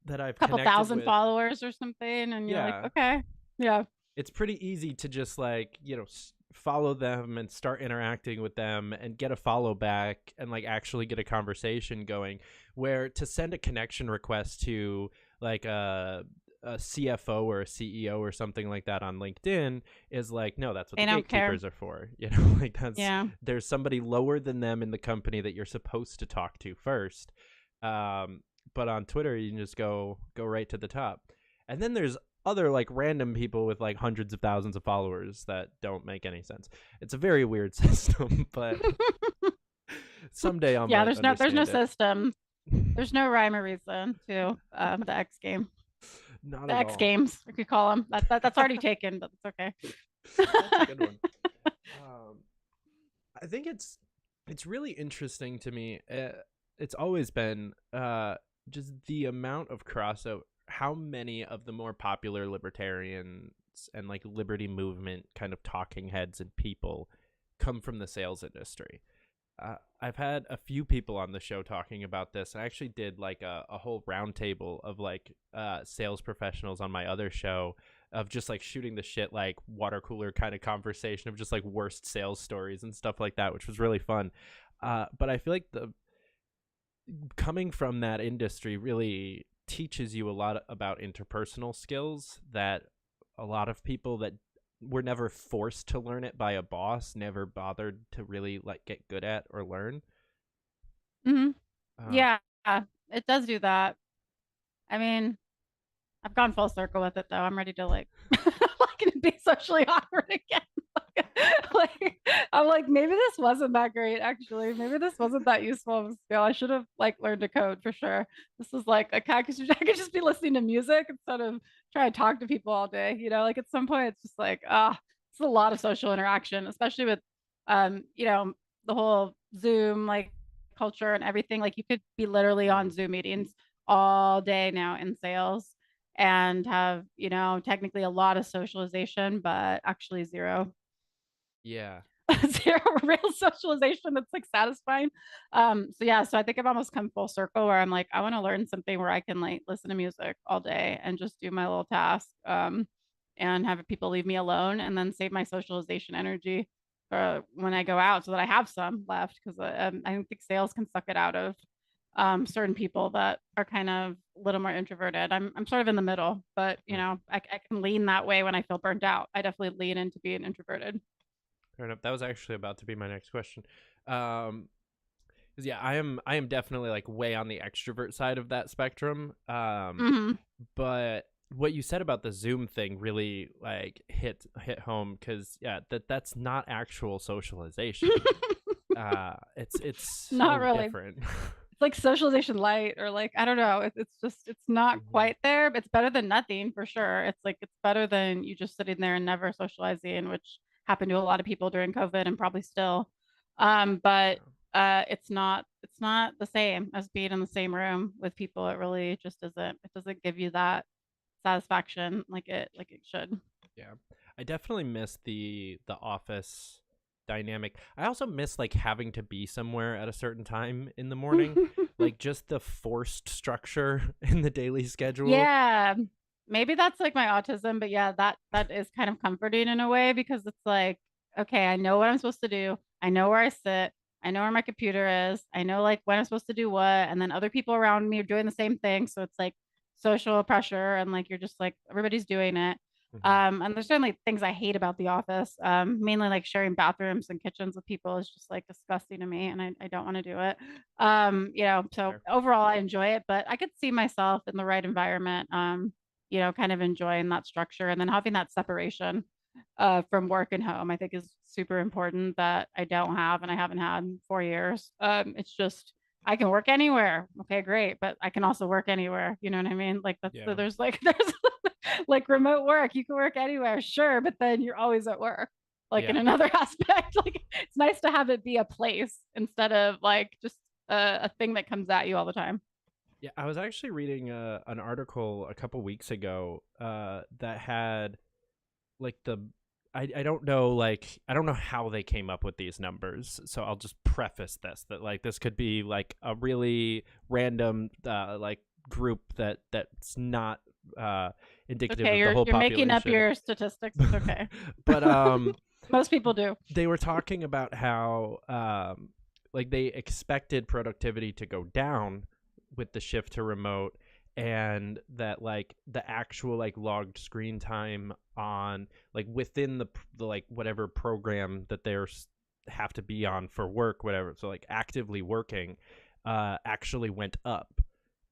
that I've a couple thousand followers or something, and you're like, okay. Yeah. It's pretty easy to just like, you know, follow them and start interacting with them and get a follow back and like actually get a conversation going, where to send a connection request to like a CFO or a CEO or something like that on LinkedIn is like, no, that's what the gatekeepers are for. You know, like there's somebody lower than them in the company that you're supposed to talk to first. But on Twitter, you can just go right to the top. And then there's other like random people with like hundreds of thousands of followers that don't make any sense. It's a very weird system, but someday I'll there's no system. There's no rhyme or reason to the X game. Not the at X all. Games, we could call them. That's already taken, but it's okay. That's a good one. I think it's really interesting to me. It's always been just the amount of crossover. How many of the more popular libertarians and like liberty movement kind of talking heads and people come from the sales industry? I've had a few people on the show talking about this. I actually did like a whole roundtable of like sales professionals on my other show of just like shooting the shit, like water cooler kind of conversation of just like worst sales stories and stuff like that, which was really fun. But I feel like coming from that industry really teaches you a lot about interpersonal skills that a lot of people that were never forced to learn it by a boss never bothered to really like get good at or learn. Yeah, it does do that. I mean, I've gone full circle with it though. I'm ready to like like be socially awkward again. like I'm like maybe this wasn't that great, actually. Maybe this wasn't that useful of a skill. I should have like learned to code for sure. This was like I could just be listening to music instead of trying to talk to people all day. Like at some point it's just like, it's a lot of social interaction, especially with the whole Zoom like culture and everything. Like you could be literally on Zoom meetings all day now in sales and have, technically a lot of socialization, but actually zero. Yeah. Zero real socialization that's like satisfying. So I think I've almost come full circle where I'm like, I want to learn something where I can like listen to music all day and just do my little task, and have people leave me alone and then save my socialization energy for when I go out so that I have some left, because I think sales can suck it out of certain people that are kind of a little more introverted. I'm sort of in the middle, but I can lean that way when I feel burnt out. I definitely lean into being introverted. Fair enough. That was actually about to be my next question. 'Cause yeah, I am definitely like way on the extrovert side of that spectrum. But what you said about the Zoom thing really like hit home, because that's not actual socialization. It's not so really different. It's like socialization light, or like I don't know. It's not quite there, but it's better than nothing for sure. It's better than you just sitting there and never socializing, which happened to a lot of people during COVID and probably still. But it's not the same as being in the same room with people. It really just isn't. It doesn't give you that satisfaction like it should. Yeah, I definitely miss the office dynamic. I also miss like having to be somewhere at a certain time in the morning, like just the forced structure in the daily schedule. Yeah, maybe that's like my autism, but yeah, that is kind of comforting in a way, because it's like, okay, I know what I'm supposed to do. I know where I sit. I know where my computer is. I know like when I'm supposed to do what, and then other people around me are doing the same thing. So it's like social pressure, and like you're just like everybody's doing it. And there's certainly things I hate about the office. Mainly like sharing bathrooms and kitchens with people is just like disgusting to me, and I don't want to do it. So overall I enjoy it, but I could see myself in the right environment, kind of enjoying that structure, and then having that separation from work and home, I think is super important, that I don't have, and I haven't had in 4 years. It's just, I can work anywhere. Okay, great. But I can also work anywhere. You know what I mean? Like there's like remote work. You can work anywhere, sure, but then you're always at work. Like in another aspect, like it's nice to have it be a place instead of like just a thing that comes at you all the time. Yeah, I was actually reading an article a couple weeks ago that had like I don't know how they came up with these numbers, so I'll just preface this that like this could be like a really random like group that's not indicative of the whole population. You're making up your statistics. It's okay. But most people do. They were talking about how like they expected productivity to go down with the shift to remote, and that like the actual like logged screen time on like within the like whatever program that they're have to be on for work, whatever, so like actively working actually went up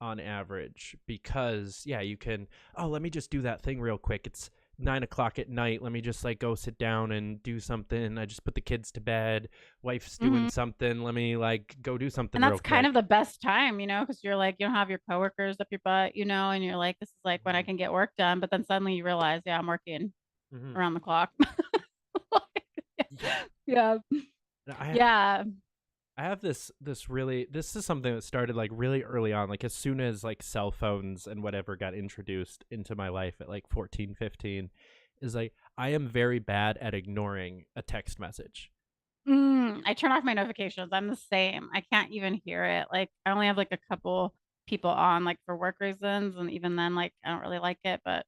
on average, because you can, let me just do that thing real quick, it's 9 o'clock at night, let me just like go sit down and do something, I just put the kids to bed, wife's doing something, let me like go do something. And that's kind of the best time, because you're like, you don't have your coworkers up your butt, and you're like, this is like when I can get work done, but then suddenly you realize, I'm working around the clock. Yeah. I have this is something that started like really early on, like as soon as like cell phones and whatever got introduced into my life at like 14, 15, is like I am very bad at ignoring a text message. I turn off my notifications. I'm the same. I can't even hear it. Like I only have like a couple people on like for work reasons, and even then like I don't really like it, but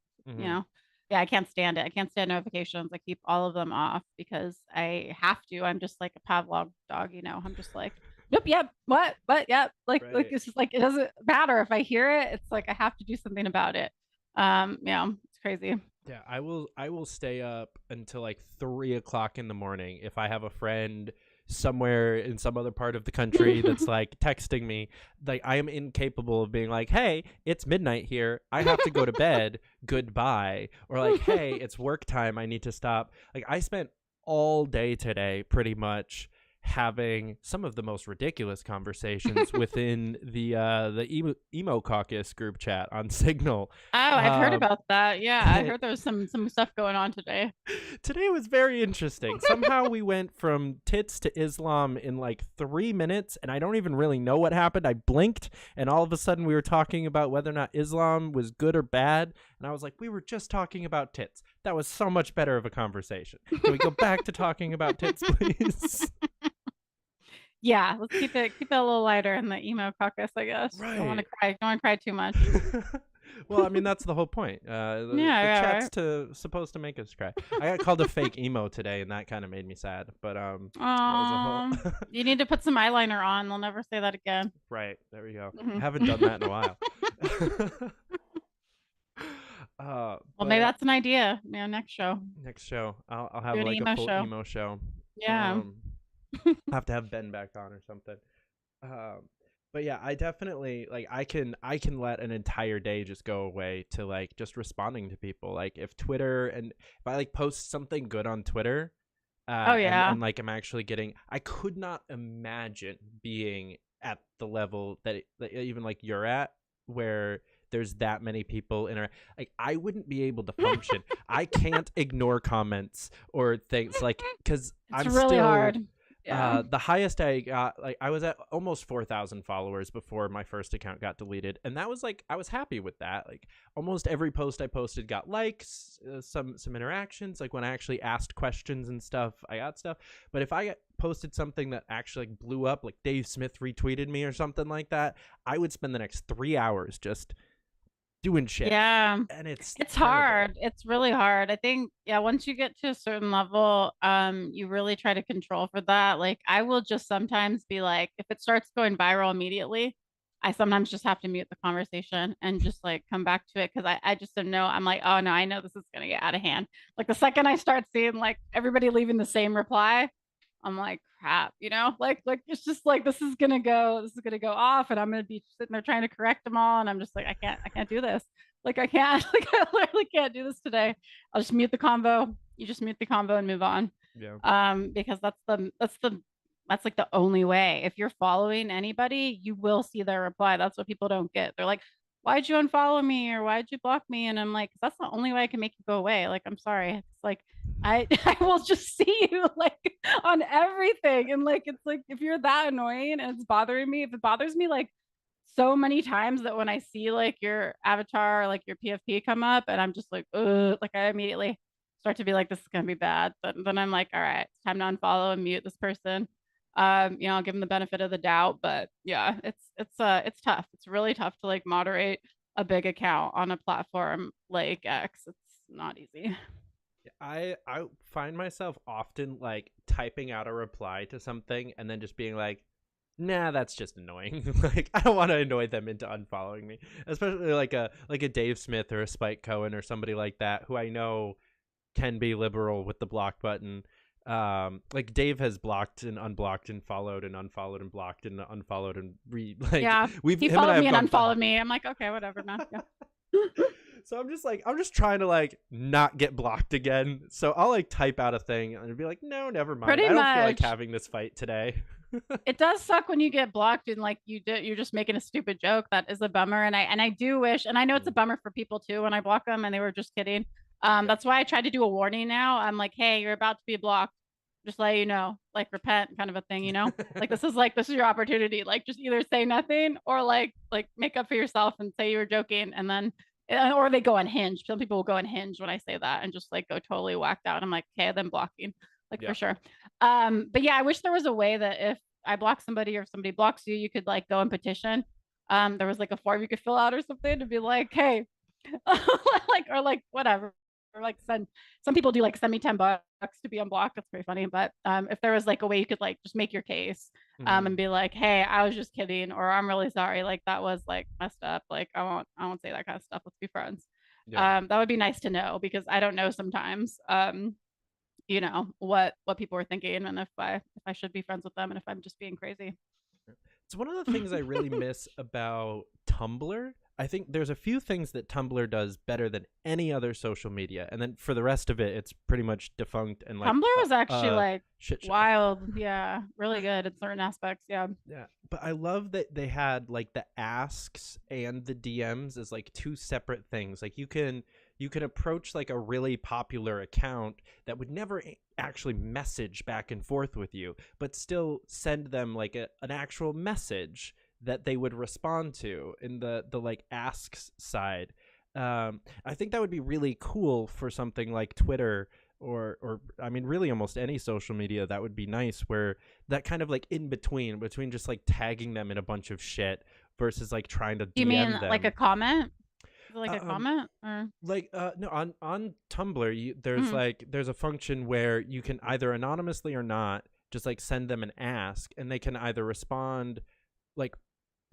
I can't stand it. I can't stand notifications. I keep all of them off because I have to. I'm just like a Pavlov dog, I'm just like, nope, yep, what, yep. Like it's just like, it doesn't matter if I hear it. It's like I have to do something about it. It's crazy. Yeah, I will stay up until like 3 o'clock in the morning if I have a friend somewhere in some other part of the country that's like texting me. Like I am incapable of being like, hey, it's midnight here, I have to go to bed, goodbye. Or like, hey, it's work time, I need to stop. Like I spent all day today, pretty much, having some of the most ridiculous conversations within the emo caucus group chat on Signal. Oh, I've heard about that. Yeah, I heard there was some stuff going on today. Today was very interesting. Somehow we went from tits to Islam in like 3 minutes, and I don't even really know what happened. I blinked, and all of a sudden we were talking about whether or not Islam was good or bad, and I was like, we were just talking about tits. That was so much better of a conversation. Can we go back to talking about tits, please? Yeah, let's keep it a little lighter in the emo caucus, I guess. Right. Don't want to cry. Don't want to cry too much. Well, I mean, that's the whole point. The chat's supposed to make us cry. I got called a fake emo today, and that kind of made me sad. But that was a whole... You need to put some eyeliner on. They'll never say that again. Right. There we go. I haven't done that in a while. Well, maybe that's an idea. Yeah, next show. Next show. I'll have Do like an a full emo show. emo show. Yeah. I'll have to have Ben back on or something. But yeah, I definitely like I can let an entire day just go away to like just responding to people. Like if I like post something good on Twitter, and like I'm actually getting, I could not imagine being at the level that even like you're at, where there's that many people like I wouldn't be able to function. I can't ignore comments or things like, because I'm really still hard. Yeah. The highest I got, like I was at almost 4,000 followers before my first account got deleted, and that was like I was happy with that. Like almost every post I posted got likes, some interactions. Like when I actually asked questions and stuff, I got stuff. But if I posted something that actually like blew up, like Dave Smith retweeted me or something like that, I would spend the next 3 hours just doing shit. Yeah. And it's hard. It's really hard. I think, once you get to a certain level, you really try to control for that. Like I will just sometimes be like, if it starts going viral immediately, I sometimes just have to mute the conversation and just like come back to it. Cause I just don't know. I'm like, oh no, I know this is going to get out of hand. Like the second I start seeing like everybody leaving the same reply, I'm like, crap, like it's just like this is gonna go off, and I'm gonna be sitting there trying to correct them all, and I'm just like, I can't do this. Like I literally can't do this today. I'll just mute the convo. You just mute the convo and move on. Yeah. Because that's like the only way. If you're following anybody, you will see their reply. That's what people don't get. They're like, why'd you unfollow me, or why'd you block me? And I'm like, that's the only way I can make you go away. Like, I'm sorry. It's like I will just see you like on everything. And like it's like if you're that annoying and it's bothering me, if it bothers me like so many times that when I see like your avatar or like your PFP come up and I'm just like, ugh, like I immediately start to be like, this is gonna be bad. But then I'm like, all right, it's time to unfollow and mute this person. I'll give them the benefit of the doubt. But yeah, it's tough. It's really tough to like moderate a big account on a platform like X. It's not easy. I find myself often like typing out a reply to something and then just being like, nah, that's just annoying. Like I don't want to annoy them into unfollowing me, especially like a Dave Smith or a Spike Cohen or somebody like that who I know can be liberal with the block button. Like Dave has blocked and unblocked and followed and unfollowed and blocked and unfollowed and he followed me and unfollowed me. I'm like, okay, whatever, man. Yeah. So I'm just trying to like not get blocked again. So I'll like type out a thing and be like, no, never mind. I don't feel like having this fight today. It does suck when you get blocked and like you're just making a stupid joke. That is a bummer. And I do wish, and I know it's a bummer for people too when I block them and they were just kidding. That's why I tried to do a warning now. I'm like, hey, you're about to be blocked. Just let you know, like repent kind of a thing, like this is your opportunity. Like just either say nothing or like make up for yourself and say you were joking, and then or they go unhinged. Some people will go unhinged when I say that and just like go totally whacked out. I'm like, okay, then blocking, for sure. But yeah, I wish there was a way that if I block somebody or if somebody blocks you, you could like go and petition. There was like a form you could fill out or something to be like, hey, or like whatever. Or like some people do like send me $10 to be unblocked. That's very funny. But if there was like a way you could like just make your case and be like, hey, I was just kidding, or I'm really sorry, like that was like messed up, like I won't say that kind of stuff, let's be friends. That would be nice to know, because I don't know sometimes what people are thinking and if I should be friends with them and if I'm just being crazy. It's one of the things I really miss about Tumblr. I think there's a few things that Tumblr does better than any other social media, and then for the rest of it, it's pretty much defunct and like Tumblr was actually like shit show. wild, yeah, really good in certain aspects, yeah. Yeah, but I love that they had like the asks and the DMs as like two separate things. Like you can approach like a really popular account that would never actually message back and forth with you, but still send them like an actual message that they would respond to in the like asks side. I think that would be really cool for something like Twitter or I mean really almost any social media. That would be nice, where that kind of like in between just like tagging them in a bunch of shit versus like trying to DM You mean them. like a comment? Like a comment or like no, on Tumblr there's a function where you can either anonymously or not just like send them an ask, and they can either respond like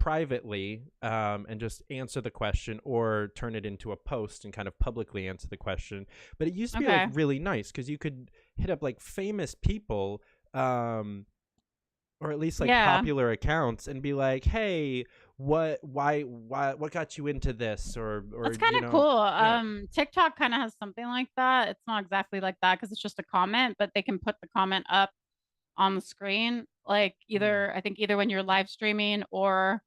privately and just answer the question, or turn it into a post and kind of publicly answer the question. But it used to be like really nice because you could hit up like famous people or at least like popular accounts and be like, hey, what got you into this, or that's kind of cool. TikTok kind of has something like that. It's not exactly like that because it's just a comment, but they can put the comment up on the screen, like either when you're live streaming or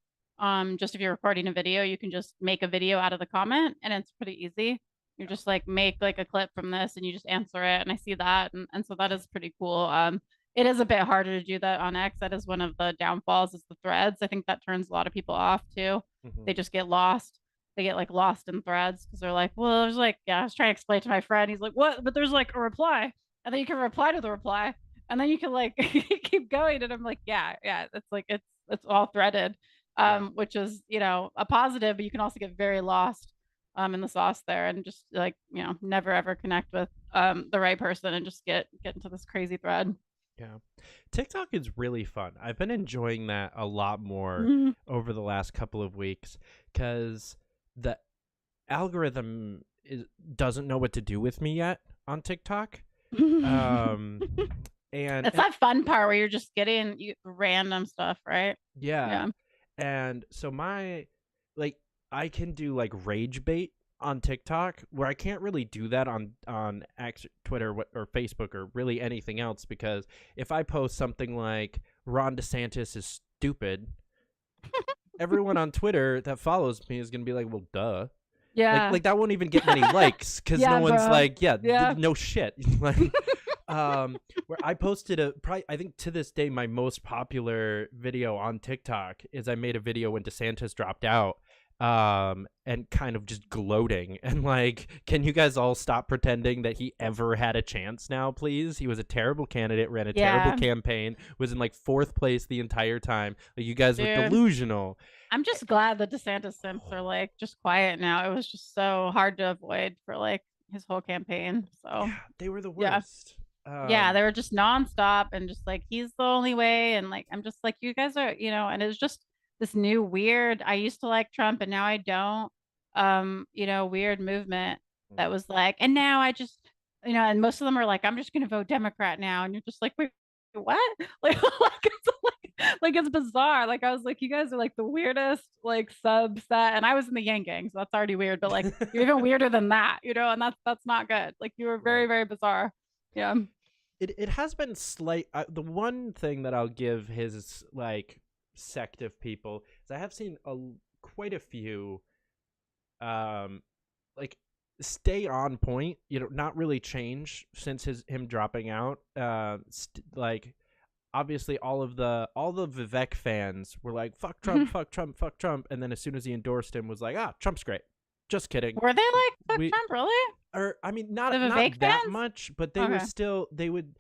just if you're recording a video, you can just make a video out of the comment, and it's pretty easy. You're just like make like a clip from this and you just answer it, and I see that, and so that is pretty cool. It is a bit harder to do that on X. That is one of the downfalls, is the threads. I think that turns a lot of people off too. They just get lost. They get like lost in threads because they're like, well, there's like, I was trying to explain to my friend. He's like, what? But there's like a reply, and then you can reply to the reply, and then you can like keep going. And I'm like, yeah, it's like it's all threaded, which is a positive, but you can also get very lost in the sauce there, and just like never ever connect with the right person, and just get into this crazy thread. Yeah, TikTok is really fun. I've been enjoying that a lot more over the last couple of weeks because the algorithm doesn't know what to do with me yet on TikTok. And it's that fun part where you're just getting random stuff, right? Yeah. And so I can do like rage bait on TikTok, where I can't really do that on X, Twitter, or Facebook, or really anything else, because if I post something like Ron DeSantis is stupid, everyone on Twitter that follows me is gonna be like, well, duh. Yeah. Like that won't even get many likes because no one's like, no shit. Like, where I posted I think to this day, my most popular video on TikTok is I made a video when DeSantis dropped out, and kind of just gloating and like, can you guys all stop pretending that he ever had a chance now, please? He was a terrible candidate, ran a terrible campaign, was in like 4th place the entire time. Like, you guys were delusional. I'm just glad that DeSantis simps are like just quiet now. It was just so hard to avoid for like his whole campaign. So yeah, they were the worst. They were just nonstop and just like, he's the only way. And like, I'm just like, you guys are, and it was just this new weird, I used to like Trump and now I don't, weird movement that was like, and now I just, and most of them are like, I'm just going to vote Democrat now. And you're just like, wait, what? Like it's bizarre. Like I was like, you guys are like the weirdest like subset, and I was in the Yang Gang, so that's already weird, but like you're even weirder than that, and that's not good. Like you were very, very bizarre. Yeah. It has been slight. The one thing that I'll give his like sect of people is I have seen quite a few like stay on point, not really change since him dropping out. Like obviously all the Vivek fans were like, fuck Trump, fuck Trump, fuck Trump, and then as soon as he endorsed him was like, Trump's great. Just kidding. Were they like fuck Trump, really? Or I mean, not that fans? Much, but they were still they would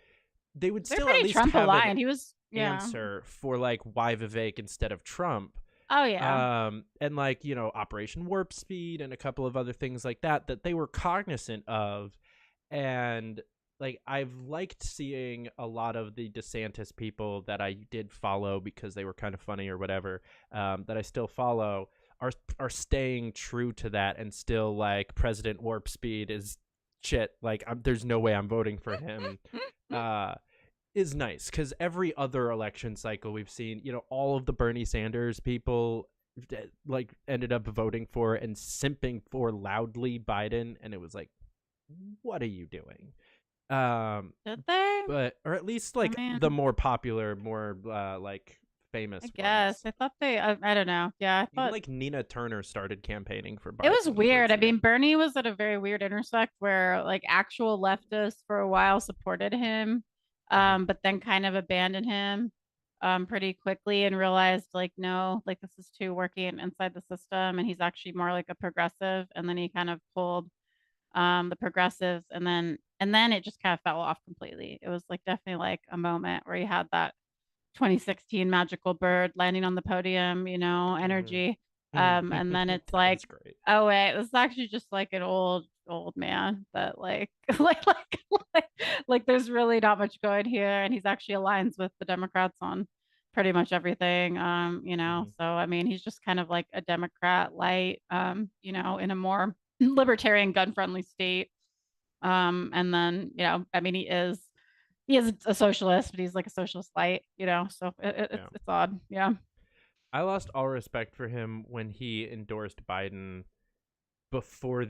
still at least Trump have aligned. He was answer for like why Vivek instead of Trump. Oh yeah. And like, Operation Warp Speed and a couple of other things like that they were cognizant of. And like, I've liked seeing a lot of the DeSantis people that I did follow because they were kind of funny or whatever, that I still follow are staying true to that, and still like President Warp Speed is shit. Like there's no way I'm voting for him. Is nice, because every other election cycle we've seen, all of the Bernie Sanders people like ended up voting for and simping for loudly Biden, and it was like, what are you doing? Did they? But or at least like the more popular, more like famous I guess. ones. I thought I don't know. Yeah, I thought even like Nina Turner started campaigning for Biden. it was weird. I mean, Bernie was at a very weird intersect where like actual leftists for a while supported him, but then kind of abandoned him pretty quickly and realized like, no, like this is too working inside the system, and he's actually more like a progressive. And then he kind of pulled the progressives, and then it just kind of fell off completely. It was like definitely like a moment where he had that 2016 magical bird landing on the podium, you know, energy. And then it's like, oh wait, this is actually just like an old man that like like there's really not much going here, and he's actually aligns with the Democrats on pretty much everything. You know, so I mean, he's just kind of like a Democrat light, you know, in a more libertarian, gun-friendly state. And then, you know, I mean, he is a socialist, but he's like a socialist light, you know, so it's odd. Yeah. I lost all respect for him when he endorsed Biden before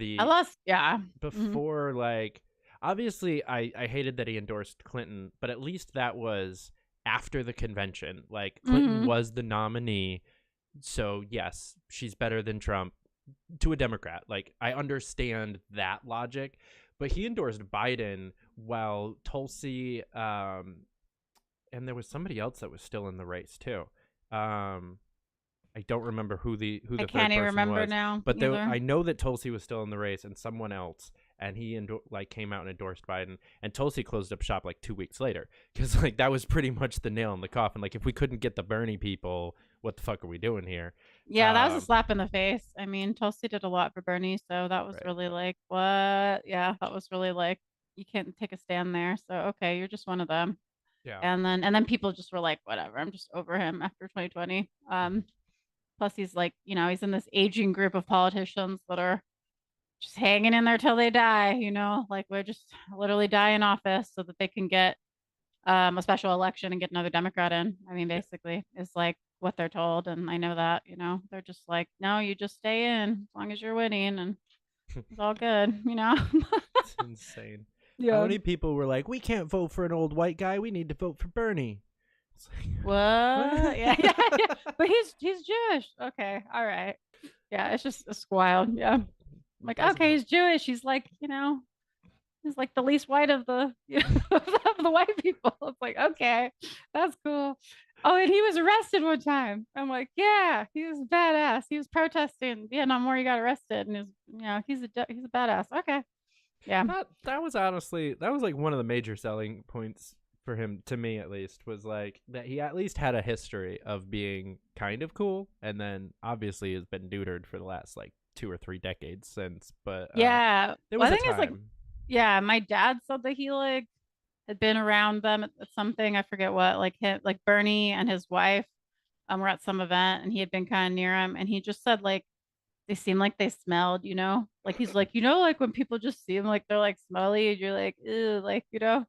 like, obviously I hated that he endorsed Clinton, but at least that was after the convention. Like Clinton was the nominee. So yes, she's better than Trump to a Democrat. Like I understand that logic, but he endorsed Biden while Tulsi, and there was somebody else that was still in the race too. I don't remember who the I can't even remember was, now. but I know that Tulsi was still in the race and someone else, and he came out and endorsed Biden, and Tulsi closed up shop like 2 weeks later because like that was pretty much the nail in the coffin. Like if we couldn't get the Bernie people, what the fuck are we doing here? Yeah, that was a slap in the face. I mean, Tulsi did a lot for Bernie, so that was really like, what? Yeah, that was really like, you can't take a stand there. So okay, you're just one of them. Yeah. And then people just were like, whatever, I'm just over him after 2020. Plus he's like, you know, he's in this aging group of politicians that are just hanging in there till they die, you know, like we're just literally die in office so that they can get a special election and get another Democrat in. I mean, basically is like what they're told. And I know that, you know, they're just like, no, you just stay in as long as you're winning and it's all good, you know. It's insane. Yeah. How many people were like, we can't vote for an old white guy, we need to vote for Bernie? It's like, what? Yeah. But he's Jewish. Okay, all right. Yeah, it's wild. Yeah. Like, okay, he's Jewish. He's like, you know, he's like the least white of the, you know, of the white people. It's like, okay, that's cool. Oh, and he was arrested one time. I'm like, yeah, he was badass. He was protesting Vietnam War. He got arrested, and you know, he's a badass. Okay, yeah. That was honestly like one of the major selling points for him, to me at least, was like that he at least had a history of being kind of cool, and then obviously has been neutered for the last like 2 or 3 decades since. But yeah, there was I think a it's like, yeah, my dad said that he like had been around them at something, I forget what, like him, like Bernie and his wife were at some event, and he had been kind of near him, and he just said like they seemed like they smelled, you know, like he's like, you know, like when people just seem like they're like smelly and you're like, ew, like, you know,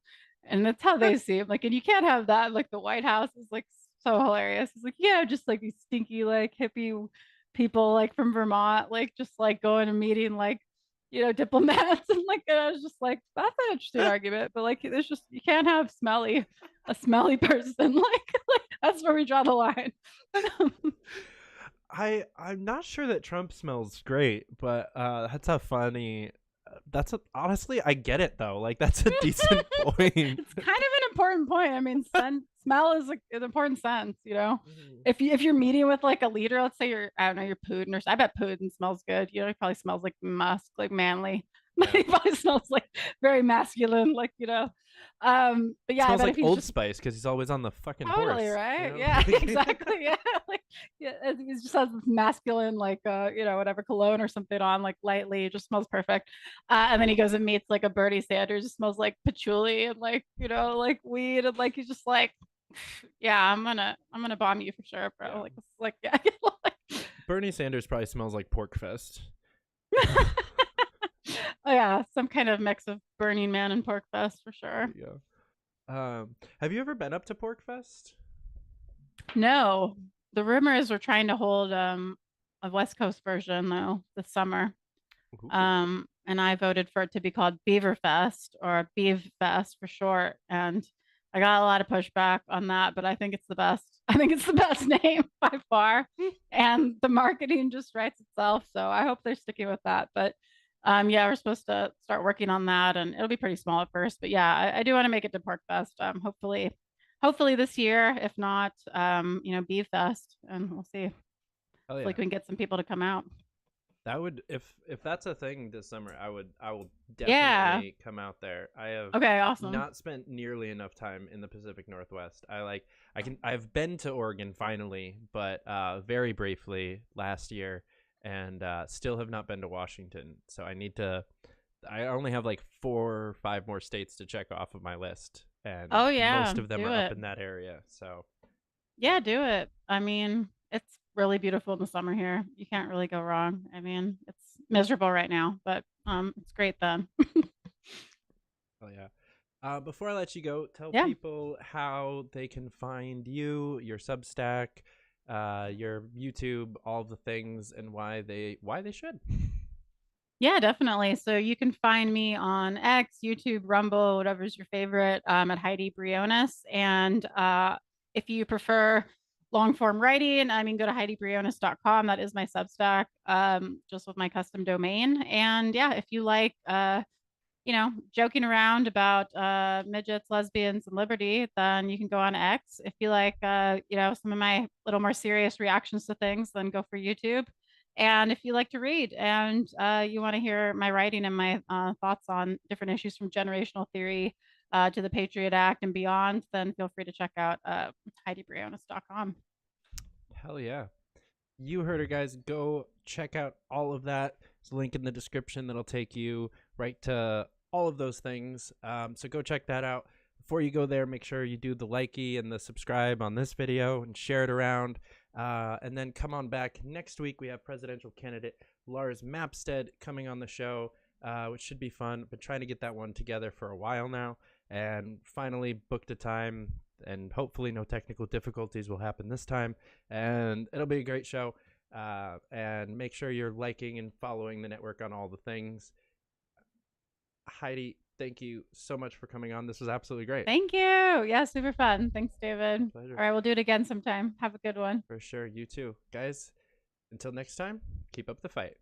and that's how they seem like, and you can't have that. Like the White House is like so hilarious. It's like, yeah, just like these stinky like hippie people like from Vermont, like just like going and meeting like, you know, diplomats, and like, and I was just like, that's an interesting argument, but like there's just, you can't have a smelly person. Like that's where we draw the line. I'm not sure that Trump smells great, but honestly, I get it though. Like that's a decent point. It's kind of an important point. I mean, smell is like an important sense, you know. If you're meeting with like a leader, let's say you're Putin, or I bet Putin smells good. You know, he probably smells like musk, like manly. But he probably smells like very masculine, like, you know. But yeah, smells like Old Spice because he's always on the fucking horse. Totally right. You know? Yeah, exactly. Yeah, like yeah, he just has this masculine, like you know, whatever cologne or something on, like lightly. It just smells perfect. And then he goes and meets like a Bernie Sanders, just smells like patchouli and like, you know, like weed, and like he's just like, yeah, I'm gonna bomb you for sure, bro. Yeah. Like it's like, yeah. Bernie Sanders probably smells like Pork Fest. Oh yeah, some kind of mix of Burning Man and Pork Fest for sure. Yeah. Have you ever been up to Pork Fest? No. The rumor is we're trying to hold a West Coast version though this summer. Ooh. And I voted for it to be called Beaverfest, or Beav Fest for short. And I got a lot of pushback on that, but I think it's the best. I think it's the best name by far. And the marketing just writes itself. So I hope they're sticking with that. But yeah, we're supposed to start working on that, and it'll be pretty small at first. But yeah, I do want to make it to Park Fest. Hopefully this year. If not, Beav Fest, and we'll see. Hell yeah. Like we can get some people to come out. That would, if that's a thing this summer, I will definitely come out there. I have awesome. not spent nearly enough time in the Pacific Northwest. I've been to Oregon finally, but very briefly last year, and still have not been to Washington. So I only have like 4 or 5 more states to check off of my list, and most of them are up in that area. So yeah, do it. I mean, it's really beautiful in the summer here. You can't really go wrong. I mean, it's miserable right now, but it's great then. Oh yeah. Before I let you go, tell people how they can find you, your Substack, your YouTube, all the things, and why they should. Yeah, definitely. So you can find me on X, YouTube, Rumble, whatever's your favorite, at Heidi Briones. And if you prefer long form writing, I mean, go to HeidiBriones.com. That is my Substack, just with my custom domain. And yeah, if you like, joking around about midgets, lesbians, and liberty, then you can go on X. If you like, some of my little more serious reactions to things, then go for YouTube. And if you like to read and you want to hear my writing and my thoughts on different issues from generational theory to the Patriot Act and beyond, then feel free to check out HeidiBriones.com. Hell yeah. You heard her, guys. Go check out all of that. There's a link in the description that'll take you right to all of those things. So go check that out. Before you go there, make sure you do the likey and the subscribe on this video and share it around. And then come on back. Next week, we have presidential candidate Lars Mapstead coming on the show, which should be fun. Been trying to get that one together for a while now, and finally booked a time, and hopefully no technical difficulties will happen this time, and it'll be a great show. And make sure you're liking and following the network on all the things. Heidi, thank you so much for coming on. This was absolutely great. Thank you. Yeah, super fun. Thanks, David. Pleasure. All right, we'll do it again sometime. Have a good one. For sure. You too. Guys, until next time, keep up the fight.